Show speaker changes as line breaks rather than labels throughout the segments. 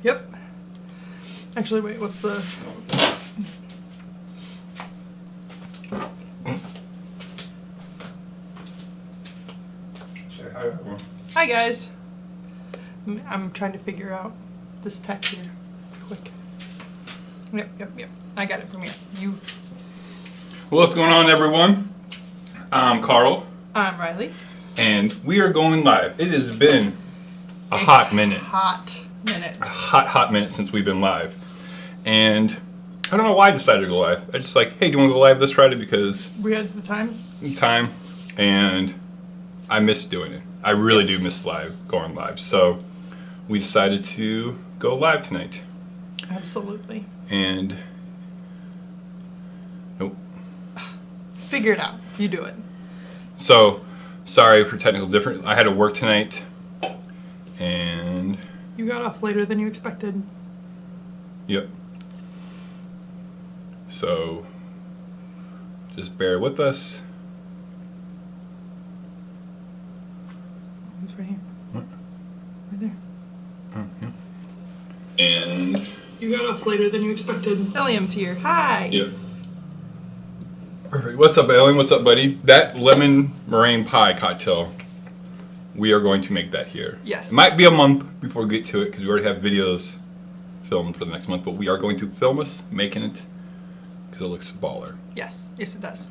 Yep. Actually, wait, what's the...
Say hi, everyone.
Hi, guys. I'm trying to figure out this text here. Quick. Yep. I got it from here. You.
Well, what's going on, everyone? I'm Carl.
I'm Riley.
And we are going live. It has been a hot minute.
Hot minute.
A hot minute since we've been live. And I don't know why I decided to go live. I just like, hey, do you want to go live this Friday? Because
We had the time.
And I miss doing it. I really do miss going live. So we decided to go live tonight.
Absolutely.
And nope.
Figure it out. You do it.
So sorry for technical difference. I had to work tonight, and
You got off later than you expected.
yep. So just bear with us.
It's right here.
What?
Right there.
Oh, yeah. And
You got off later than you expected. William's here. Hi.
yep. Perfect. What's up, Ellen? What's up, buddy? That lemon meringue pie cocktail, we are going to make that here.
Yes.
It might be a month before we get to it because we already have videos filmed for the next month, but we are going to film us making it because it looks baller.
Yes, it does.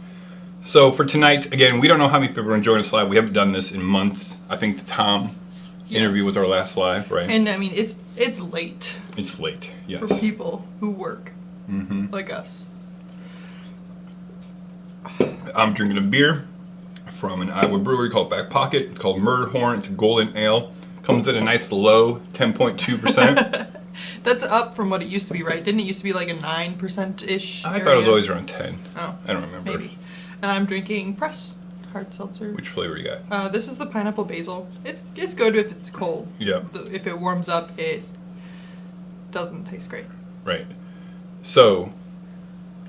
So for tonight, again, we don't know how many people are going to join us live. We haven't done this in months. I think the Tom interview
Yes.
was our last live, right?
And I mean, it's late
It's late, yes.
for people who work
Mm-hmm.
like us.
I'm drinking a beer from an Iowa brewery called Back Pocket. It's called Murder Horn. It's a golden ale. Comes in a nice low 10.2%.
That's up from what it used to be, right? Didn't it used to be like a 9%-ish?
I thought it was always around 10.
Oh,
I don't remember.
maybe. And I'm drinking Press hard seltzer.
Which flavor you got?
This is the pineapple basil. It's good if it's cold.
Yeah.
If it warms up, it doesn't taste great.
Right. So,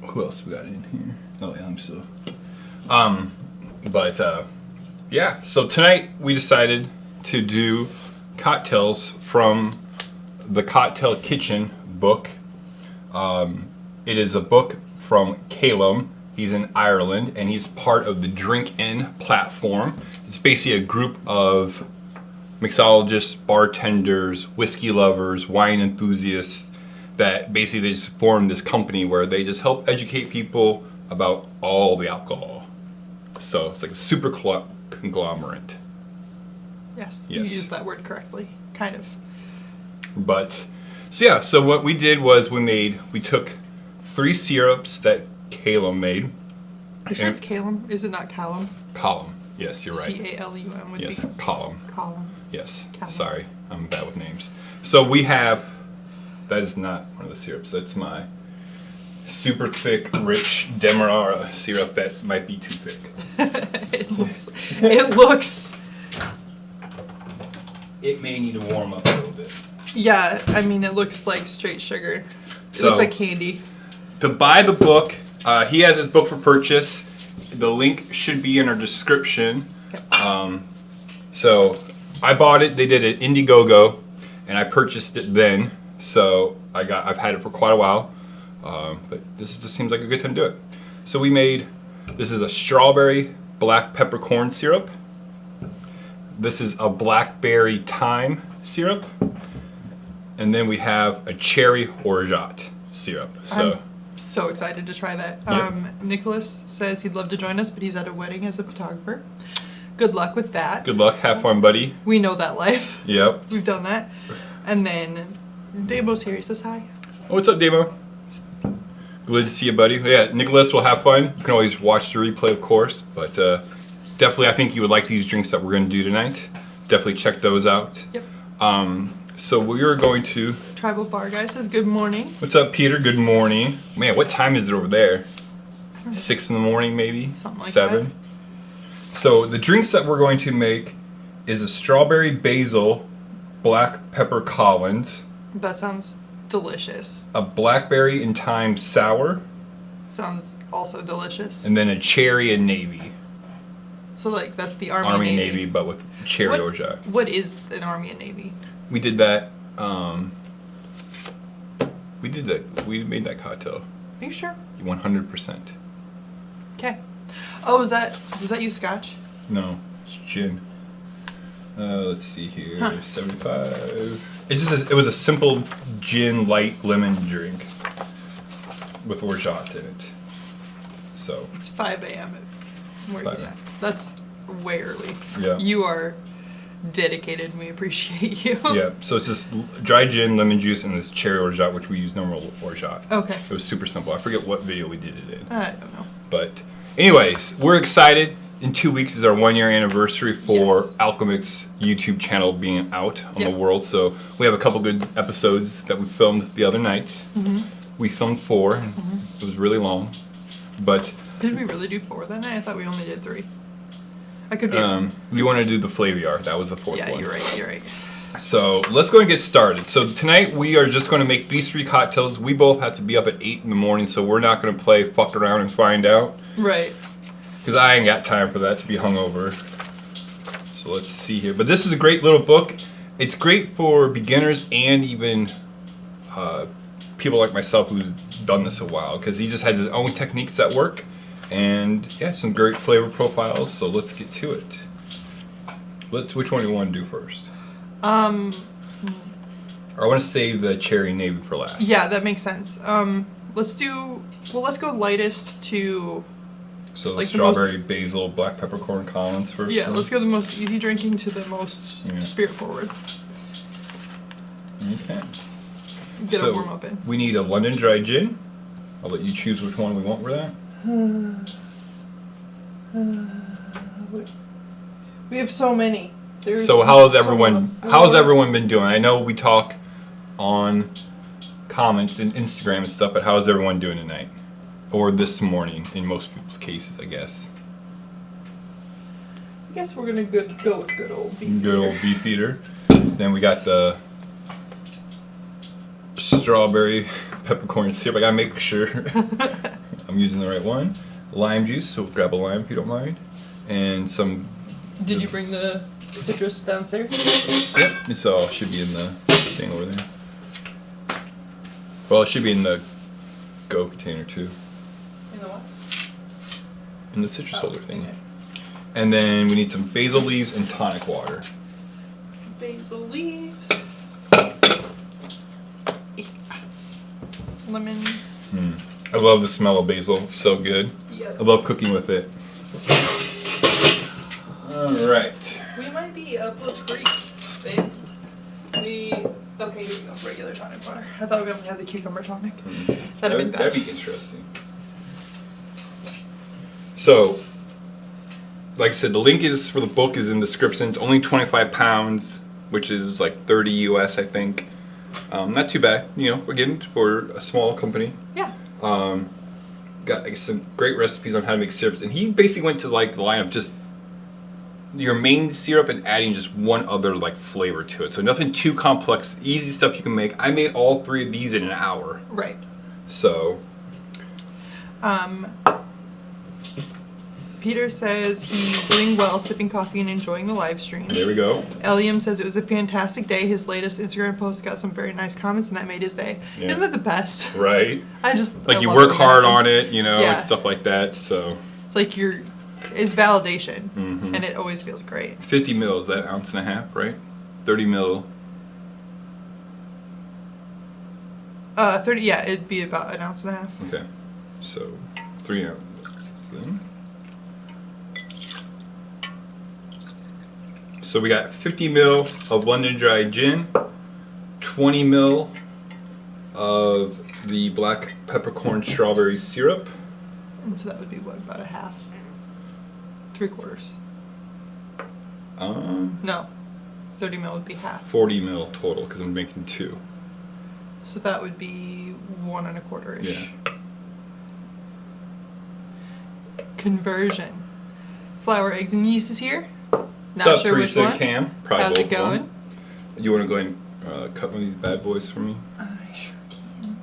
who else we got in here? Oh yeah, I'm still. Yeah. So tonight we decided to do cocktails from the Cocktail Kitchen book. It is a book from Calum. He's in Ireland, and he's part of the Drink In platform. It's basically a group of mixologists, bartenders, whiskey lovers, wine enthusiasts that basically they just formed this company where they just help educate people about all the alcohol. So it's like a super conglomerate.
Yes,
Yes.
you used that word correctly. Kind of.
But so what we did was we took 3 syrups that Calum made.
You sure it's Calum? Is it not Calum?
Column. Yes, you're right.
C-A-L-U-M would
Yes,
be
column.
Column.
Yes.
Calum.
Sorry, I'm bad with names. So we have. That is not one of the syrups. That's my super thick, rich Demerara syrup that might be too thick.
It looks.
It may need to warm up a little bit.
Yeah, I mean, it looks like straight sugar. It
So-
looks like candy.
To buy the book, he has his book for purchase. The link should be in our description. So I bought it. They did it Indiegogo, and I purchased it then. So I've had it for quite a while, but this just seems like a good time to do it. So this is a strawberry black peppercorn syrup. This is a blackberry thyme syrup, and then we have a cherry orgeat syrup. So
I'm so excited to try that.
Yep.
Nicholas says he'd love to join us, but he's at a wedding as a photographer. Good luck with that.
good luck, have fun, buddy.
We know that life.
Yep.
We've done that. And then Damo's here. He says hi.
Oh, what's up, Demo? Good to see you, buddy. Yeah, Nicholas will have fun. You can always watch the replay, of course, but definitely I think you would like these drinks that we're going to do tonight. Definitely check those out.
Yep.
So we are going to...
Tribal Bar Guy says good morning.
What's up, Peter? Good morning. Man, what time is it over there? 6 in the morning, maybe?
Something like
7? So the drinks that we're going to make is a strawberry basil black pepper Collins,
That sounds delicious.
a blackberry and thyme sour,
Sounds also delicious.
and then a cherry and navy.
So like that's the Army,
Army and
Navy.
Navy, but with cherry
What-
orgeat.
What is an Army and Navy?
We did that We did that. We made that cocktail.
Are you sure?
100%.
Okay. Oh, does that use scotch?
No, it's gin. Let's see here.
Huh.
75. It was a simple gin light lemon drink with orgeat in it. So.
It's 5 a.m. Where are you
5
at? That's way early.
Yeah.
You are dedicated and we appreciate you.
Yeah, so it's just dry gin, lemon juice, and this cherry orgeat, which we use normal orgeat.
Okay.
It was super simple. I forget what video we did it in.
I don't know.
But anyways, we're excited. In 2 weeks is our 1-year anniversary for
Yes.
Alchemix YouTube channel being out on
Yep.
the world. So we have a couple good episodes that we filmed the other night.
Mm-hmm.
We filmed 4. And it was really long. But
Did we really do 4 that night? I thought we only did 3. I could be.
we wanted to do the Flaviar. That was the 4th
Yeah,
one.
you're right.
So let's go and get started. So tonight we are just going to make these 3 cocktails. We both have to be up at 8 in the morning, so we're not going to play fuck around and find out.
Right.
Because I ain't got time for that, to be hungover. So let's see here. But this is a great little book. It's great for beginners and even people like myself who've done this a while. Because he just has his own techniques that work. And yeah, some great flavor profiles. So let's get to it. Which one do you want to do first? Or I want to save the cherry navy for last.
Yeah, that makes sense. Let's go lightest to...
So
like the
strawberry, basil, black peppercorn Collins first.
Yeah, let's go the most easy drinking to the most spirit forward.
Okay.
Get
So
a warm up in.
we need a London dry gin. I'll let you choose which one we want for that.
We have so many.
So how's everyone been doing? I know we talk on comments and Instagram and stuff, but how's everyone doing tonight? Or this morning, in most people's cases, I guess.
I guess we're gonna go with good old Beefeater.
Good old Beefeater. Then we got the strawberry peppercorn syrup. I gotta make sure I'm using the right one. Lime juice, so grab a lime if you don't mind. And some...
Did you bring the citrus downstairs?
Yep, so it should be in the thing over there. Well, it should be in the Go container too.
In the what?
In the citrus holder thing.
Okay.
And then we need some basil leaves and tonic water.
Basil leaves. Lemon.
I love the smell of basil. It's so good.
Yep.
I love cooking with it. Alright.
We might be up a creek, babe. Okay, here we go. Regular tonic water. I thought we only had the cucumber tonic. That'd have been bad.
That'd be interesting. So, like I said, the link is for the book is in the description. It's only 25 pounds, which is like 30 US, I think. Not too bad, again, for a small company.
Yeah.
Got some great recipes on how to make syrups, and he basically went to like the line of just your main syrup and adding just one other like flavor to it. So nothing too complex, easy stuff you can make. I made all 3 of these in an hour.
Right.
So.
Peter says he's doing well, sipping coffee and enjoying the live stream.
There we go.
Eliam says it was a fantastic day. His latest Instagram post got some very nice comments, and that made his day.
Yeah.
Isn't that the best?
Right.
I
You
love
work
when that
hard
happens.
on it,
Yeah.
and stuff like that. So.
It's like it's validation, and it always feels great.
50 mil is that ounce and a half, right? 30 mil.
30. Yeah, it'd be about an ounce and a half.
Okay. So 3 ounces. Then. So we got 50 mil of London dry gin, 20 mil of the black peppercorn strawberry syrup.
And so that would be what, about a half? 3/4. No. 30 mil would be half.
40 mil total because I'm making 2.
So that would be 1 1/4-ish.
Yeah.
Conversion. Flour, eggs, and yeast is here. Not
What's up,
sure which
Teresa and
one.
Cam? Probably
How's
both
it
of them.
going?
You want to go ahead and cut one of these bad boys for me?
I sure can.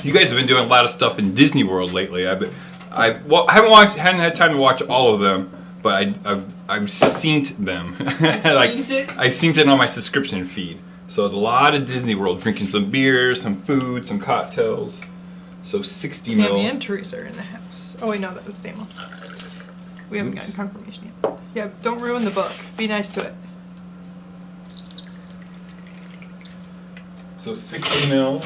You guys have been doing a lot of stuff in Disney World lately. I hadn't had time to watch all of them, but I've seen them.
You've seen it?
I've seen it on my subscription feed. So a lot of Disney World, drinking some beer, some food, some cocktails. So 60 mil.
Tammy and Teresa are in the house. Oh wait, no, that was Thyme. We haven't gotten confirmation yet. Yeah, don't ruin the book. Be nice to it.
So 60 mil.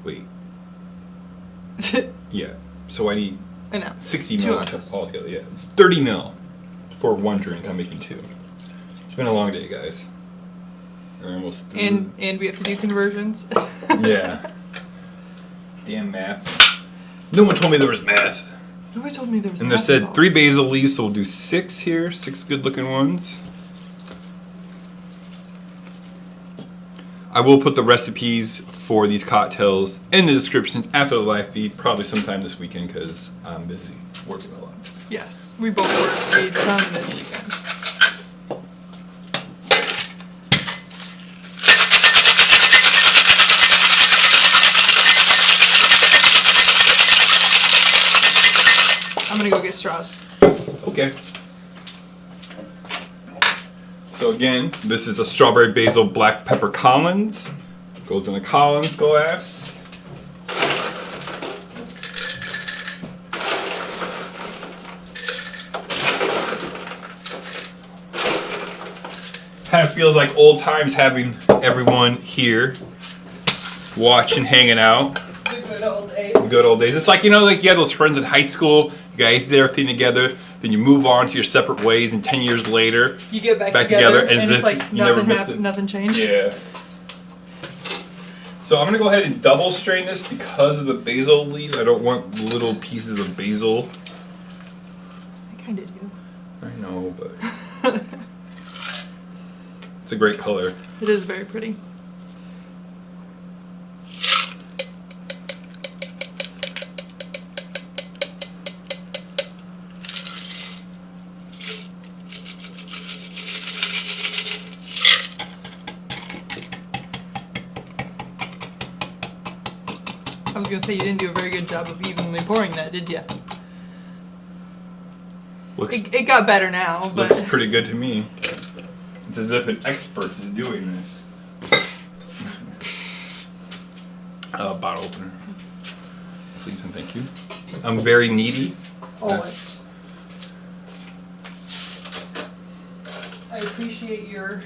Wait. Yeah. So I need
I know.
60
2
mil
ounces.
altogether. Yeah, it's 30 mil for one drink. I'm making 2. It's been a long day, guys. We're almost through.
And we have to do conversions.
Yeah. Damn math. No one told me there was math.
Nobody told me there was
And they
math at
said
all.
3 basil leaves, so we'll do 6 here. 6 good-looking ones. I will put the recipes for these cocktails in the description after the live feed, probably sometime this weekend because I'm busy working a lot.
Yes, we both worked a ton this weekend. I'm gonna go get straws.
Okay. So again, this is a strawberry basil black pepper Collins. Goes in a Collins glass. Kind of feels like old times having everyone here watching, hanging out.
The good old days.
Good old days. It's like, you know, like you had those friends in high school, you guys did everything together, then you move on to your separate ways, and 10 years later,
You get back
together,
together,
as
and
if
it's like
you never
nothing
missed
happened,
it.
nothing changed.
yeah. So I'm gonna go ahead and double strain this because of the basil leaves. I don't want little pieces of basil.
I kind of do.
I know, but it's a great color.
It is very pretty. I was gonna say you didn't do a very good job of evenly pouring that, did you?
Looks
It got better now, but
looks pretty good to me. It's as if an expert is doing this. Bottle opener. Please and thank you. I'm very needy.
always. I appreciate your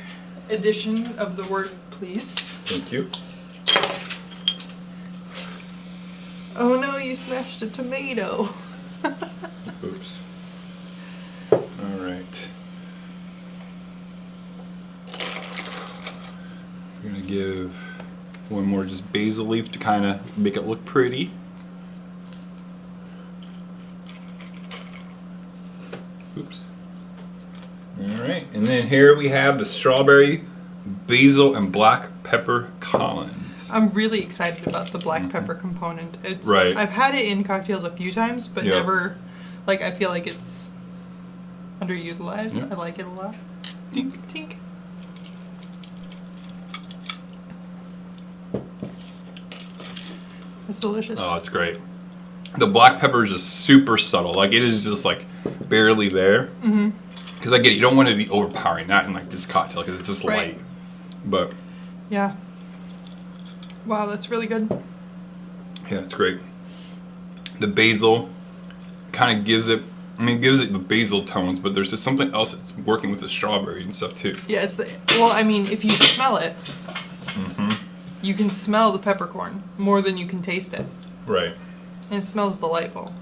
addition of the word please.
Thank you.
Oh no, you smashed a tomato.
Oops. Alright. We're gonna give one more just basil leaf to kind of make it look pretty. Oops. Alright, and then here we have the strawberry, basil, and black pepper Collins.
I'm really excited about the black pepper component. It's
Right.
I've had it in cocktails a few times, but
Yep.
never, like, I feel like it's underutilized.
Yep.
I like it a lot.
Tink.
Tink. It's delicious.
Oh, it's great. The black pepper is just super subtle. Like, it is just, like, barely there.
Mm-hmm.
Because I get it, you don't want it to be overpowering, not in, like, this cocktail, because it's just
Right.
light. But,
Yeah. Wow, that's really good.
yeah, it's great. The basil kind of gives it, I mean, it gives it the basil tones, but there's just something else that's working with the strawberry and stuff, too.
Yeah, it's the, well, I mean, if you smell it,
Mm-hmm.
you can smell the peppercorn more than you can taste it.
Right.
And it smells delightful.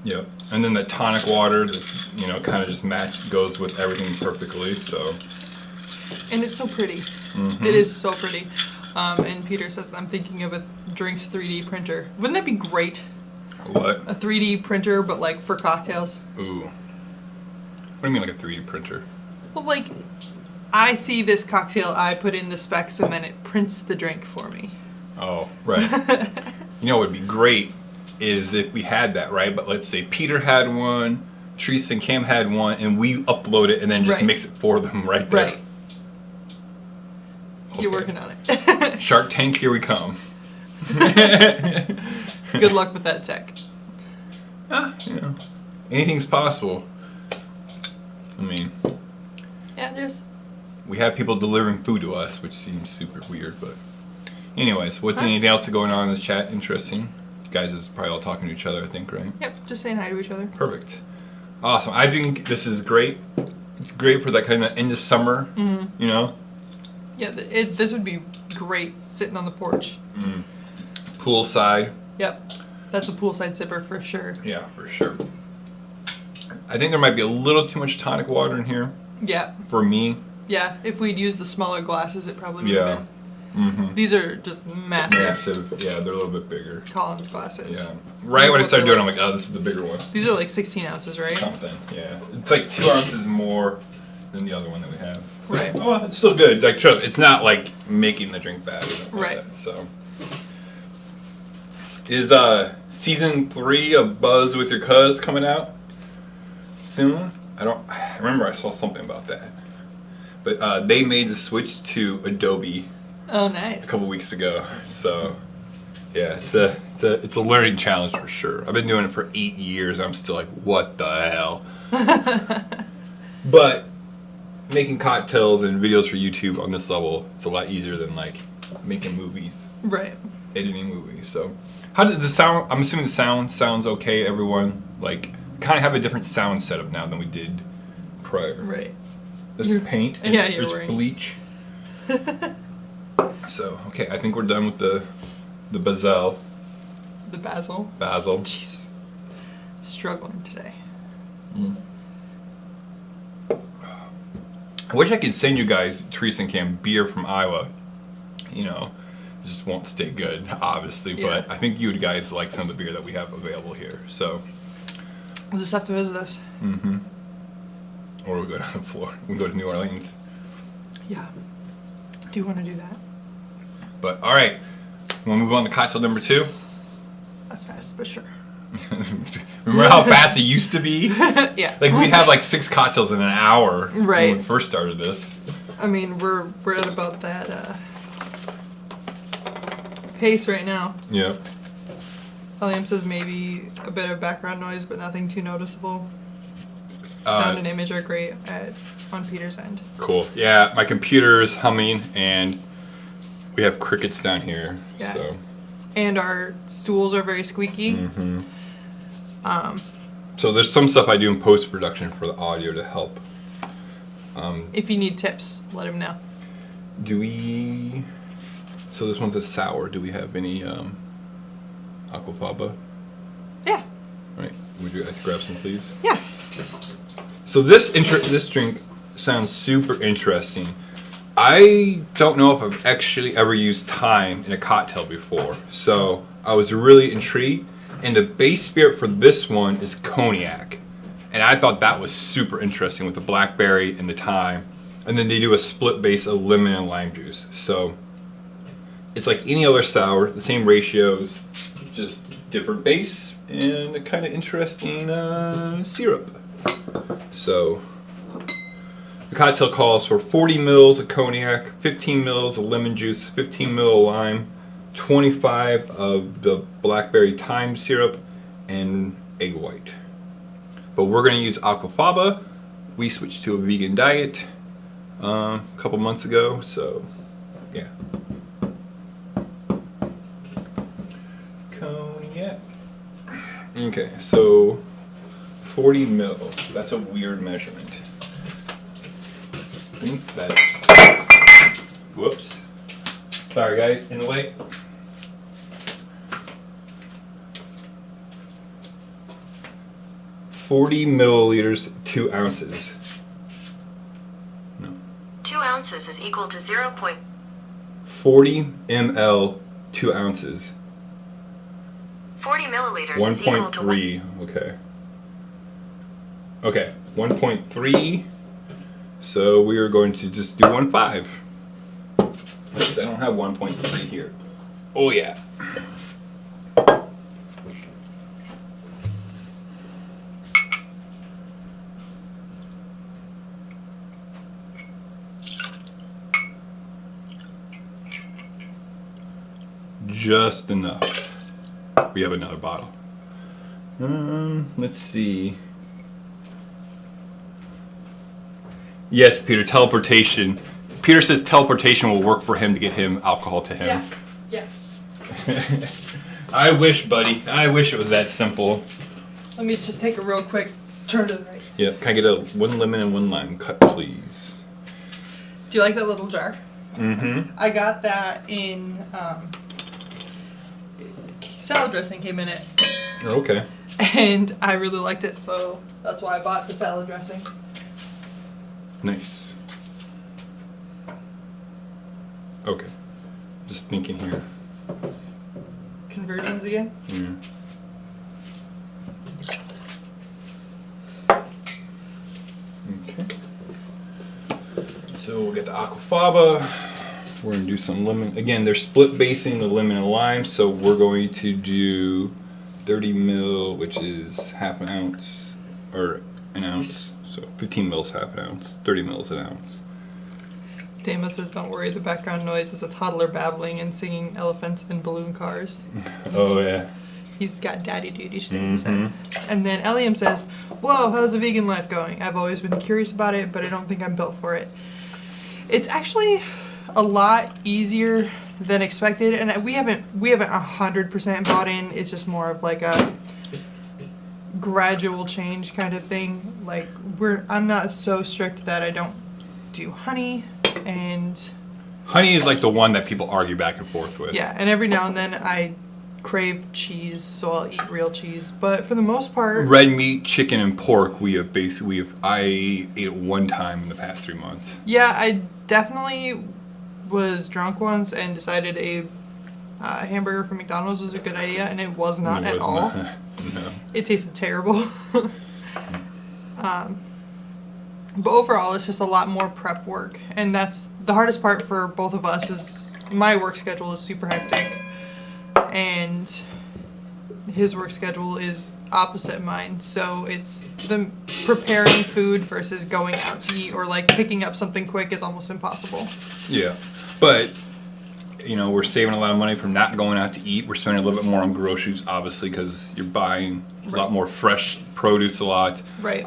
Yep. And then the tonic water that, you know, kind of just goes with everything perfectly, so.
And it's so pretty.
Mhm.
It is so pretty. And Peter says, I'm thinking of a drinks 3D printer. Wouldn't that be great?
What?
A 3D printer, but like for cocktails?
Ooh. What do you mean, like a 3D printer?
Well, like, I see this cocktail, I put in the specs, and then it prints the drink for me.
Oh, right. You know what would be great is if we had that, right? But let's say Peter had one, Teresa and Cam had one, and we upload it and then just
Right.
mix it for them right there.
Right.
Okay.
You're working on it.
Shark Tank, here we come.
Good luck with that tech.
You know, anything's possible. I mean,
Yeah,
we have people delivering food to us, which seems super weird, but anyways, what's anything else going on in the chat interesting? You guys is probably all talking to each other, I think, right?
Yep, just saying hi to each other.
Perfect. Awesome. I think this is great. It's great for that kind of end of summer, you know?
Yeah, this would be great sitting on the porch.
Poolside.
Yep, that's a poolside sipper for sure.
Yeah, for sure. I think there might be a little too much tonic water in here.
Yeah.
For me.
Yeah, if we'd used the smaller glasses, it probably would have been. These are just massive.
Massive. Yeah, they're a little bit bigger.
Collins glasses.
Yeah. Right when I started doing it, I'm like, oh, this is the bigger one.
These are like 16 ounces, right?
Something, yeah. It's like 2 ounces more than the other one that we have.
Right.
Oh, well, it's still good. Like, trust, it's not like making the drink bad. Or anything
Right.
Like that, so. Is season 3 of Buzz with Your Cuz coming out soon? I remember I saw something about that. But they made the switch to Adobe
Oh, nice.
a couple weeks ago. So yeah, it's a learning challenge for sure. I've been doing it for 8 years. I'm still like, what the hell? But making cocktails and videos for YouTube on this level, it's a lot easier than like making movies,
Right.
editing movies. So how does the sound? I'm assuming the sound sounds okay, everyone. Like, kind of have a different sound setup now than we did prior.
Right.
This is paint.
Yeah, you're
it's
wearing.
bleach. So okay, I think we're done with the Basil.
The Basil.
Basil.
Jesus. Struggling today.
I wish I could send you guys Teresa and Cam beer from Iowa. You know, it just won't stay good, obviously.
Yeah.
But I think you guys like some of the beer that we have available here. So.
We'll just have to visit us.
Or we'll go down the floor. We can go to New Orleans.
Yeah. Do you want to do that?
But all right, we'll move on to cocktail number 2.
That's fast, but sure.
Remember how fast it used to be?
Yeah.
Like we'd have like 6 cocktails in an hour
Right.
when we first started this.
I mean, we're at about that pace right now.
Yeah.
Liam says maybe a bit of background noise, but nothing too noticeable. Sound and image are great on Peter's end.
Cool. Yeah, my computer is humming and we have crickets down here.
Yeah.
So.
And our stools are very squeaky.
So there's some stuff I do in post-production for the audio to help.
If you need tips, let him know.
Do we... So this one's a sour. Do we have any Aquafaba?
Yeah.
Right. Would you like to grab some, please?
Yeah.
So this drink sounds super interesting. I don't know if I've actually ever used thyme in a cocktail before, so I was really intrigued. And the base spirit for this one is cognac, and I thought that was super interesting with the blackberry and the thyme. And then they do a split base of lemon and lime juice. So it's like any other sour, the same ratios, just different base and a kind of interesting syrup. So the cocktail calls for 40 mils of cognac, 15 mils of lemon juice, 15 mil of lime, 25 of the blackberry thyme syrup, and egg white. But we're going to use Aquafaba. We switched to a vegan diet a couple months ago, so yeah. Cognac. Okay, so 40 mil. That's a weird measurement. I think that's... Whoops. Sorry guys, in the way. $40 milliliters, 2 ounces. No.
2 ounces is equal to
40 ml, 2 ounces.
40 milliliters is equal to
1.3, okay. Okay, 1.3. So we are going to just do 1.5. I don't have 1.3 here. Oh yeah. Just enough. We have another bottle. Let's see. Yes, Peter, teleportation Peter says teleportation will work for him to get him alcohol to him.
Yeah.
I wish, buddy. I wish it was that simple.
Let me just take a real quick turn to the right.
Yeah, can I get a 1 lemon and 1 lime cut, please?
Do you like that little jar?
Mm-hmm.
I got that in salad dressing came in it,
Okay.
and I really liked it, so that's why I bought the salad dressing.
Nice. Okay. Just thinking here.
Conversions again?
Yeah. Okay. So we'll get the Aquafaba. We're going to do some lemon. Again, they're split basing the lemon and lime, so we're going to do 30 mil, which is half an ounce, or an ounce. So 15 mils, half an ounce. 30 mils, an ounce.
Dama says, don't worry, the background noise is a toddler babbling and singing elephants and balloon cars.
Oh, yeah.
He's got daddy duties, he said. And then Eliam says, whoa, how's the vegan life going? I've always been curious about it, but I don't think I'm built for it. It's actually a lot easier than expected, and we haven't 100% bought in. It's just more of like a gradual change kind of thing. Like I'm not so strict that I don't do honey, and
Honey is like the one that people argue back and forth with.
yeah, and every now and then I crave cheese, so I'll eat real cheese. But for the most part,
Red meat, chicken, and pork. I ate it one time in the past 3 months.
yeah, I definitely was drunk once and decided a hamburger from McDonald's was a good idea, and it was not
It
at
was
all.
not. No.
It tasted terrible. But overall, it's just a lot more prep work, and that's the hardest part for both of us. Is my work schedule is super hectic, and his work schedule is opposite mine. So it's the preparing food versus going out to eat, or like picking up something quick is almost impossible.
Yeah, but we're saving a lot of money from not going out to eat. We're spending a little bit more on groceries, obviously, because you're buying a lot more fresh produce a lot.
Right.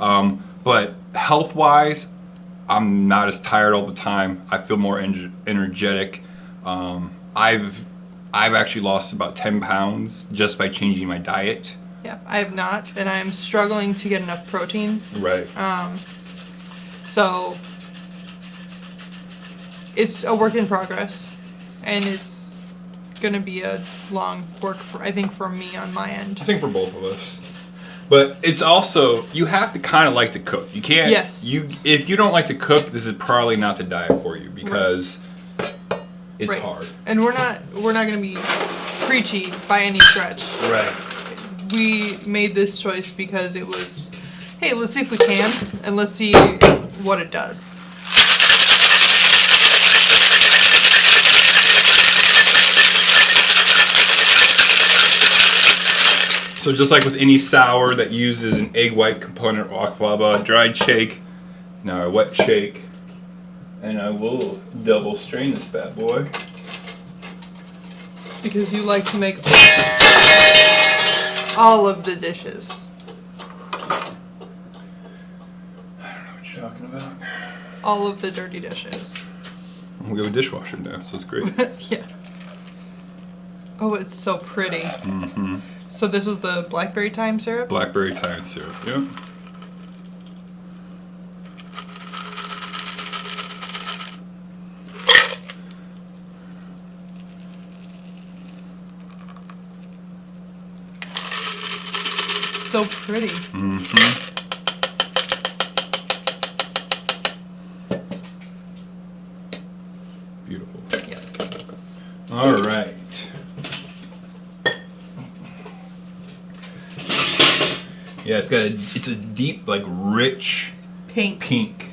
But health-wise, I'm not as tired all the time. I feel more energetic. I've actually lost about 10 pounds just by changing my diet.
Yeah, I have not, and I'm struggling to get enough protein.
Right.
So it's a work in progress, and it's gonna be a long work for me on my end.
I think for both of us. But it's also, you have to kind of like to cook. You can't.
Yes.
If you don't like to cook, this is probably not the diet for you, because it's
Right.
hard.
And we're not gonna be preachy by any stretch.
Right.
We made this choice because it was, hey, let's see if we can, and let's see what it does.
So just like with any sour that uses an egg white component, Aquafaba, dried shake, now a wet shake, and I will double strain this bad boy.
Because you like to make all of the dishes.
I don't know what you're talking about.
All of the dirty dishes.
We have a dishwasher now, so it's great.
Yeah. Oh, it's so pretty.
Mm-hmm.
So this was the Blackberry Thyme syrup?
Blackberry Thyme syrup, yep.
It's so pretty.
Mm-hmm. Beautiful.
Yeah.
All right. Yeah, it's a deep, like rich pink.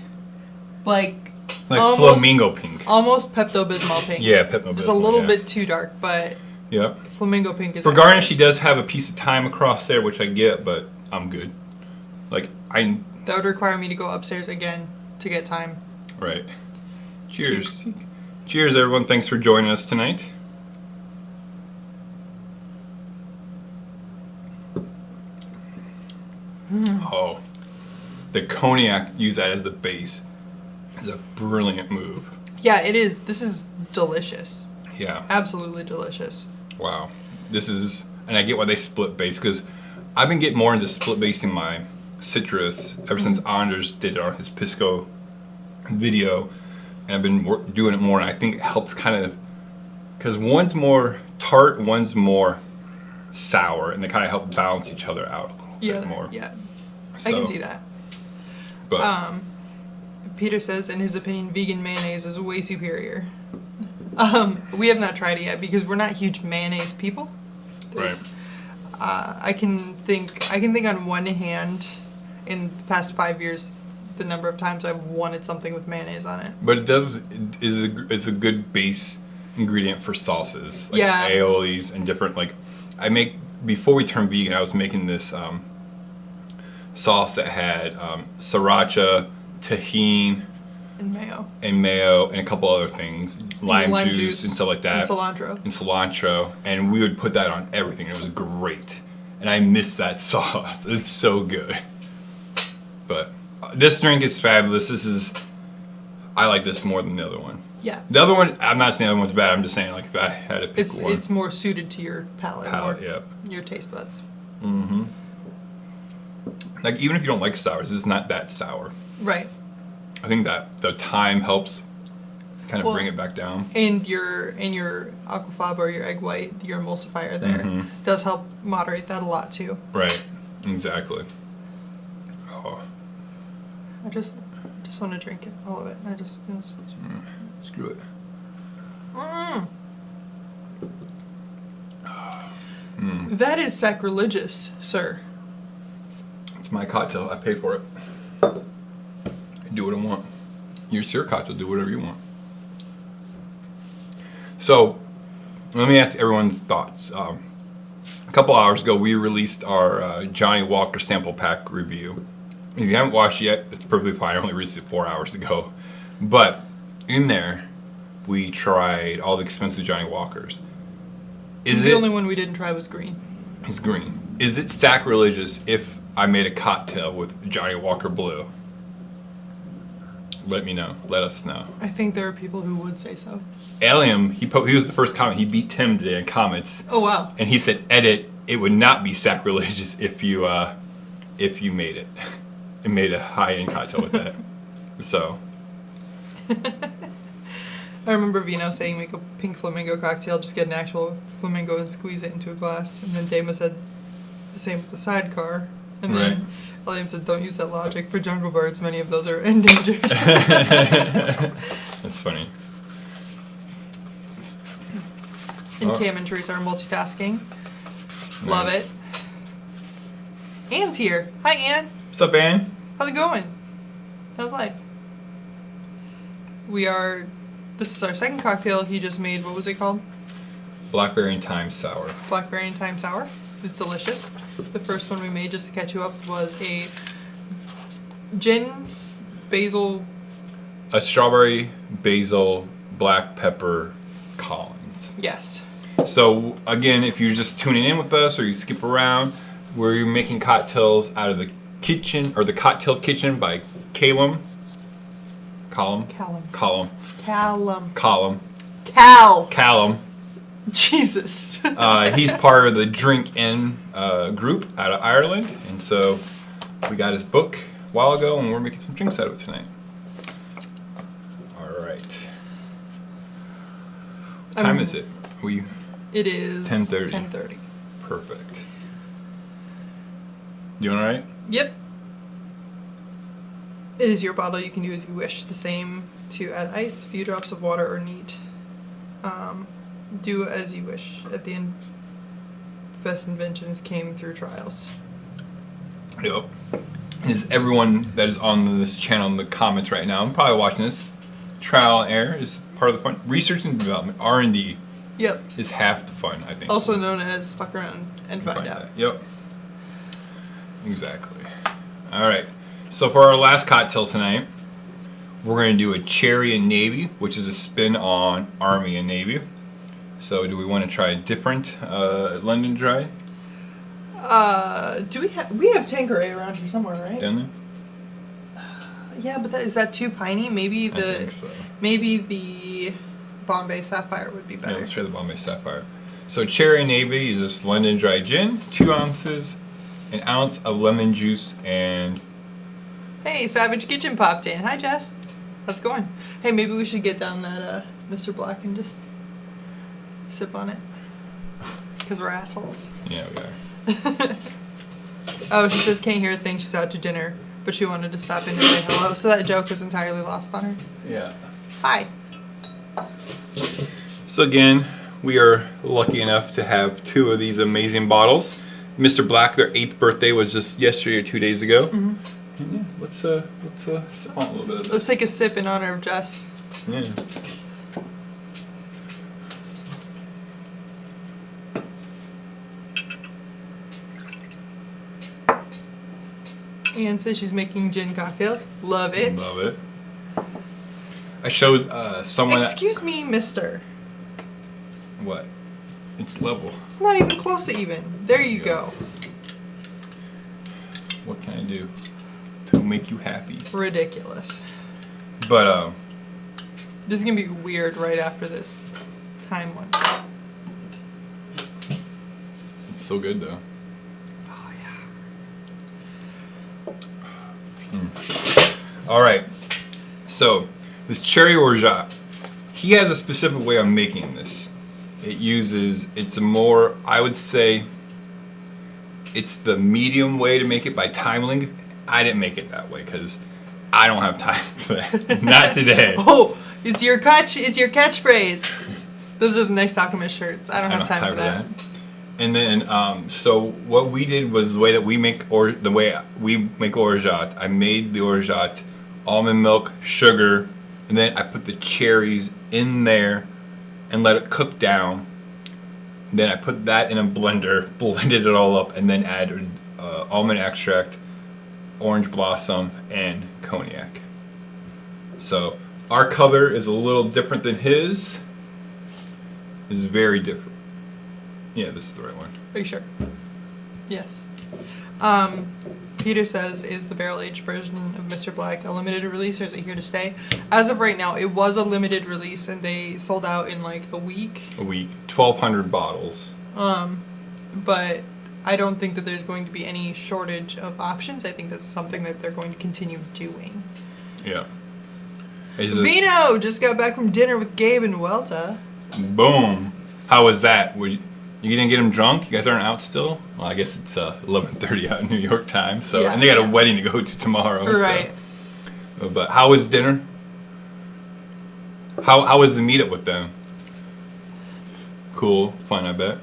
Like
Like flamingo pink.
Almost Pepto-Bismol pink.
Yeah, Pepto-Bismol.
Just a little
yeah.
bit too dark, but
Yep.
flamingo pink is
For
accurate.
garnish, he does have a piece of thyme across there, which I get, but I'm good. Like,
That would require me to go upstairs again to get time.
Right. Cheers. Cheers, everyone. Thanks for joining us tonight. Oh, the cognac, use that as the base. Is a brilliant move.
Yeah, it is. This is delicious.
Yeah.
Absolutely delicious.
Wow. This is, and I get why they split base, because I've been getting more into split basing my citrus ever since Anders did it on his Pisco video, and I've been doing it more, and I think it helps kind of, because one's more tart, one's more sour, and they kind of help balance each other out a little bit more.
Yeah,
So,
I can see that.
But
Peter says, in his opinion, vegan mayonnaise is way superior. We have not tried it yet because we're not huge mayonnaise people.
right.
I can think on one hand, in the past 5 years, the number of times I've wanted something with mayonnaise on it.
But it's a good base ingredient for sauces, like
Yeah.
aiolis and different, like, I make, before we turned vegan, I was making this sauce that had sriracha, tahini,
And
mayo, and a couple other things, lime juice and stuff like that,
and cilantro.
and we would put that on everything. It was great, and I miss that sauce. It's so good. But this drink is fabulous. I like this more than the other one.
Yeah.
The other one, I'm not saying the other one's bad. I'm just saying, like, if I had to pick one.
It's more suited to your palate,
Yep.
your taste buds.
Mm-hmm. Like, even if you don't like sours, it's not that sour.
Right.
I think that the thyme helps kind of
Well,
bring it back down.
And your Aquafaba or your egg white, your emulsifier there,
Mhm.
does help moderate that a lot too.
Right. Exactly. Oh,
I just want to drink it, all of it. I just.
screw it.
That is sacrilegious, sir.
It's my cocktail. I paid for it. I do what I want. It's your cocktail. Do whatever you want. So, let me ask everyone's thoughts. A couple hours ago, we released our Johnny Walker sample pack review. If you haven't watched it yet, it's perfectly fine. I only released it 4 hours ago. But in there, we tried all the expensive Johnny Walkers.
The only one we didn't try was green.
It's green. Is it sacrilegious if I made a cocktail with Johnny Walker Blue? Let me know. Let us know.
I think there are people who would say so.
Allium, he was the first comment. He beat Tim today in comments,
Oh wow.
and he said, "Edit. It would not be sacrilegious if you made it and made a high-end cocktail with that." So.
I remember Vino saying make a pink flamingo cocktail, just get an actual flamingo and squeeze it into a glass. And then Dama said the same with the sidecar. And then William said, don't use that logic for jungle birds. Many of those are endangered.
That's funny.
And
Oh.
Cam and Teresa are multitasking. Love
Nice.
it. Anne's here. Hi, Anne.
What's up, Ann?
How's it going? How's life? This is our second cocktail he just made. What was it called?
Blackberry and thyme sour.
Blackberry and thyme sour. It was delicious. The first one we made, just to catch you up, was a basil.
A strawberry, basil, black pepper, Collins.
Yes.
So again, if you're just tuning in with us or you skip around, we're making cocktails out of the kitchen, or the cocktail kitchen by Calum.
Jesus.
He's part of the Drink In group out of Ireland, and so we got his book a while ago, and we're making some drinks out of it tonight. All right. What time is it?
It is
10:30.
10:30.
Perfect. Doing all right?
Yep. It is your bottle. You can do as you wish. The same to add ice, a few drops of water, or neat. Do as you wish. At the end, best inventions came through trials.
Yep. Is everyone that is on this channel in the comments right now, I'm probably watching this, trial and error is part of the fun. Research and development, R&D,
Yep.
is half the fun, I think.
Also known as fuck around and find out.
Yep. Exactly. All right. So for our last cocktail tonight, we're going to do a cherry and navy, which is a spin on army and navy. So do we want to try a different London dry?
Do we have Tanqueray around here somewhere, right?
Down there?
Yeah, but is that too piney? Maybe
I think so.
maybe the Bombay Sapphire would be
Yeah,
better.
let's try the Bombay Sapphire. So cherry navy is this London dry gin, 2 ounces, an ounce of lemon juice, and
Hey, Savage Kitchen popped in. Hi, Jess. How's it going? Hey, maybe we should get down that Mr. Black and just sip on it. Because we're assholes.
yeah, we are.
Oh, she says can't hear a thing. She's out to dinner, but she wanted to stop in and say hello. So that joke was entirely lost on her.
Yeah.
Hi.
So again, we are lucky enough to have 2 of these amazing bottles. Mr. Black, their 8th birthday was just yesterday or 2 days ago.
Mm-hmm.
And yeah, let's sip on a little bit of this.
Let's take a sip in honor of Jess.
Yeah.
Anne says she's making gin cocktails. Love it.
Love it. I showed someone.
Excuse me, mister.
What? It's level.
It's not even close to even. There you go.
What can I do to make you happy?
Ridiculous.
But
This is going to be weird right after this Thyme one.
it's so good though.
Oh,
All right. So this cherry orgeat, he has a specific way of making this. It's a more, I would say, it's the medium way to make it by timing. I didn't make it that way because I don't have time for that. Not today.
Oh, it's your catchphrase. Those are the next Alchemist shirts. I don't have time for that.
And then, so what we did was the way that we make orgeat. I made the orgeat, almond milk, sugar, and then I put the cherries in there and let it cook down. Then I put that in a blender, blended it all up, and then added almond extract, orange blossom, and cognac. So our color is a little different than his. It's very different. Yeah, this is the right one.
Are you sure? Yes. Peter says, is the barrel-aged version of Mr. Black a limited release or is it here to stay? As of right now, it was a limited release and they sold out in like a week.
1,200 bottles.
But I don't think that there's going to be any shortage of options. I think that's something that they're going to continue doing.
Yeah.
Vino just got back from dinner with Gabe and Welta.
Boom. How was that? You didn't get him drunk? You guys aren't out still? Well, I guess it's 11:30 out in New York time. So,
Yeah,
and they got a wedding to go to tomorrow.
Right.
So. But how was dinner? How was the meetup with them? Cool, fun, I bet.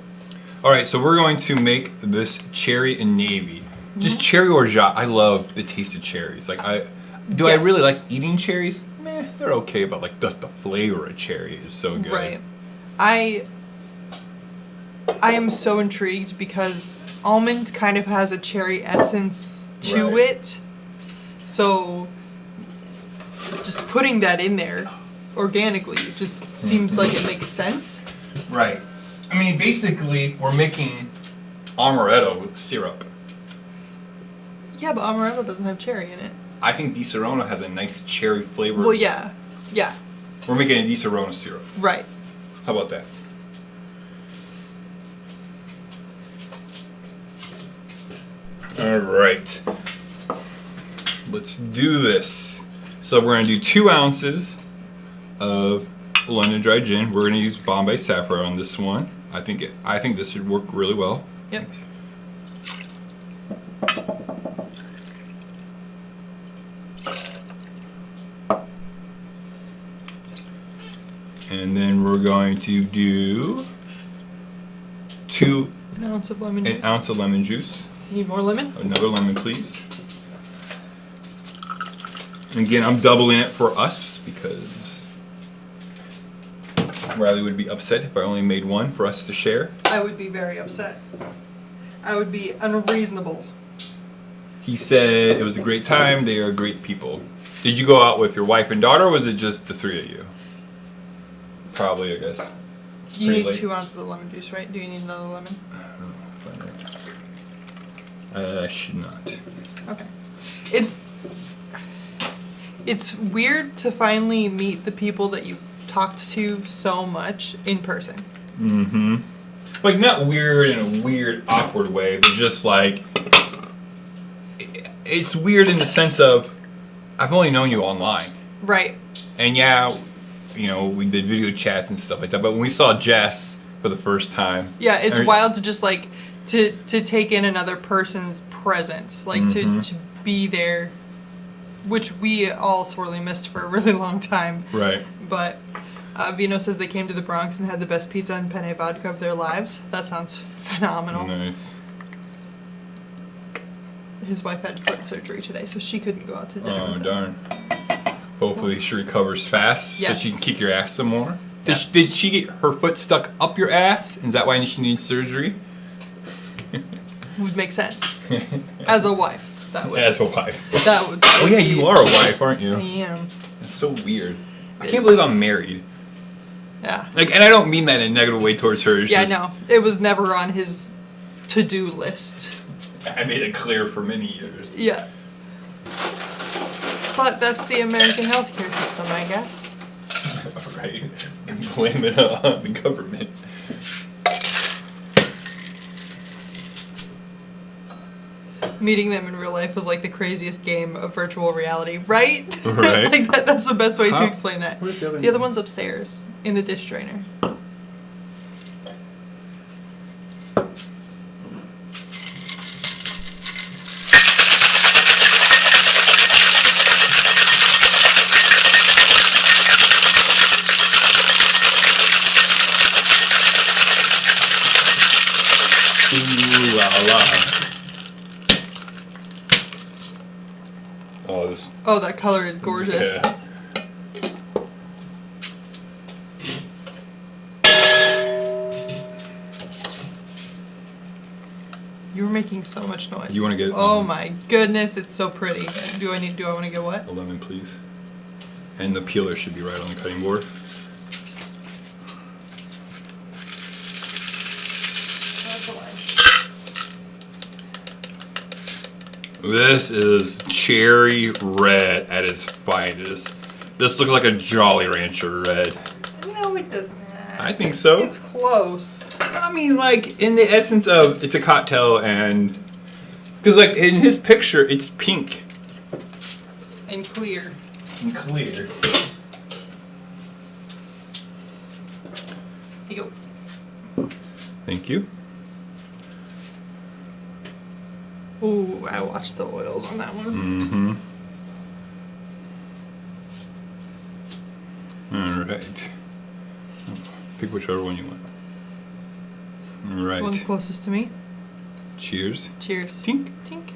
All right, so we're going to make this cherry and navy. Just cherry orgeat. I love the taste of cherries. Like I
Yes.
really like eating cherries? Meh, they're okay, but like the flavor of cherry is so good.
Right. I am so intrigued because almond kind of has a cherry essence to
Right.
it. So just putting that in there organically it just seems like it makes sense.
Right. I mean, basically, we're making amaretto syrup.
Yeah, but amaretto doesn't have cherry in it.
I think Di Serrano has a nice cherry flavor.
Well, yeah. Yeah.
We're making a Di Serrano syrup.
Right.
How about that? All right. Let's do this. So we're going to do 2 ounces of London dry gin. We're going to use Bombay Sapphire on this one. I think this should work really well.
Yep.
And then we're going to do
An ounce of lemon juice.
an ounce of lemon juice.
Need more lemon?
Another lemon, please. And again, I'm doubling it for us because Riley would be upset if I only made one for us to share.
I would be very upset. I would be unreasonable.
He said it was a great time. They are great people. Did you go out with your wife and daughter, or was it just the 3 of you? Probably, I guess.
You
Pretty
need
late.
2 ounces of lemon juice, right? Do you need another lemon?
I should not.
Okay. It's weird to finally meet the people that you've talked to so much in person.
Mm-hmm. Like, not weird in a weird, awkward way, but just like, it's weird in the sense of, I've only known you online.
Right.
And yeah, you know, we did video chats and stuff like that, but when we saw Jess for the first time.
Yeah, it's wild to just like, to take in another person's presence, like to be there, which we all sorely missed for a really long time.
Right.
But Vino says they came to the Bronx and had the best pizza and penne vodka of their lives. That sounds phenomenal.
Nice.
His wife had foot surgery today, so she couldn't go out to dinner.
Oh, darn. Hopefully she recovers fast so she can kick your ass some more. Did she get her foot stuck up your ass? Is that why she needs surgery?
Would make sense. As a wife, that would.
As a wife.
That would.
Oh yeah, you are a wife, aren't you?
I am.
That's so weird. I can't believe I'm married.
Yeah.
Like, and I don't mean that in a negative way towards her. It's
Yeah,
just,
no. It was never on his to-do list.
I made it clear for many years.
Yeah. But that's the American healthcare system, I guess.
Right. And blame it on the government.
Meeting them in real life was like the craziest game of virtual reality, right?
Right.
Like that's the best way to explain that.
Where's the other
The other one's upstairs in the dish drainer.
Ooh la la. Oh, this.
Oh, that color is gorgeous.
Yeah.
You were making so much noise.
You want to get?
Oh my goodness, it's so pretty. Do I want to get what?
A lemon, please. And the peeler should be right on the cutting board. This is cherry red at its finest. This looks like a Jolly Rancher red.
No, it does not.
I think so.
It's close.
I mean, like, in the essence of it's a cocktail and... Because, like, in his picture, it's pink.
And clear.
And clear.
Here you go.
Thank you.
Ooh, I watched the oils on that one.
Mm-hmm. Alright. Pick whichever one you want. Alright.
One closest to me.
Cheers.
Cheers.
Tink.
Tink.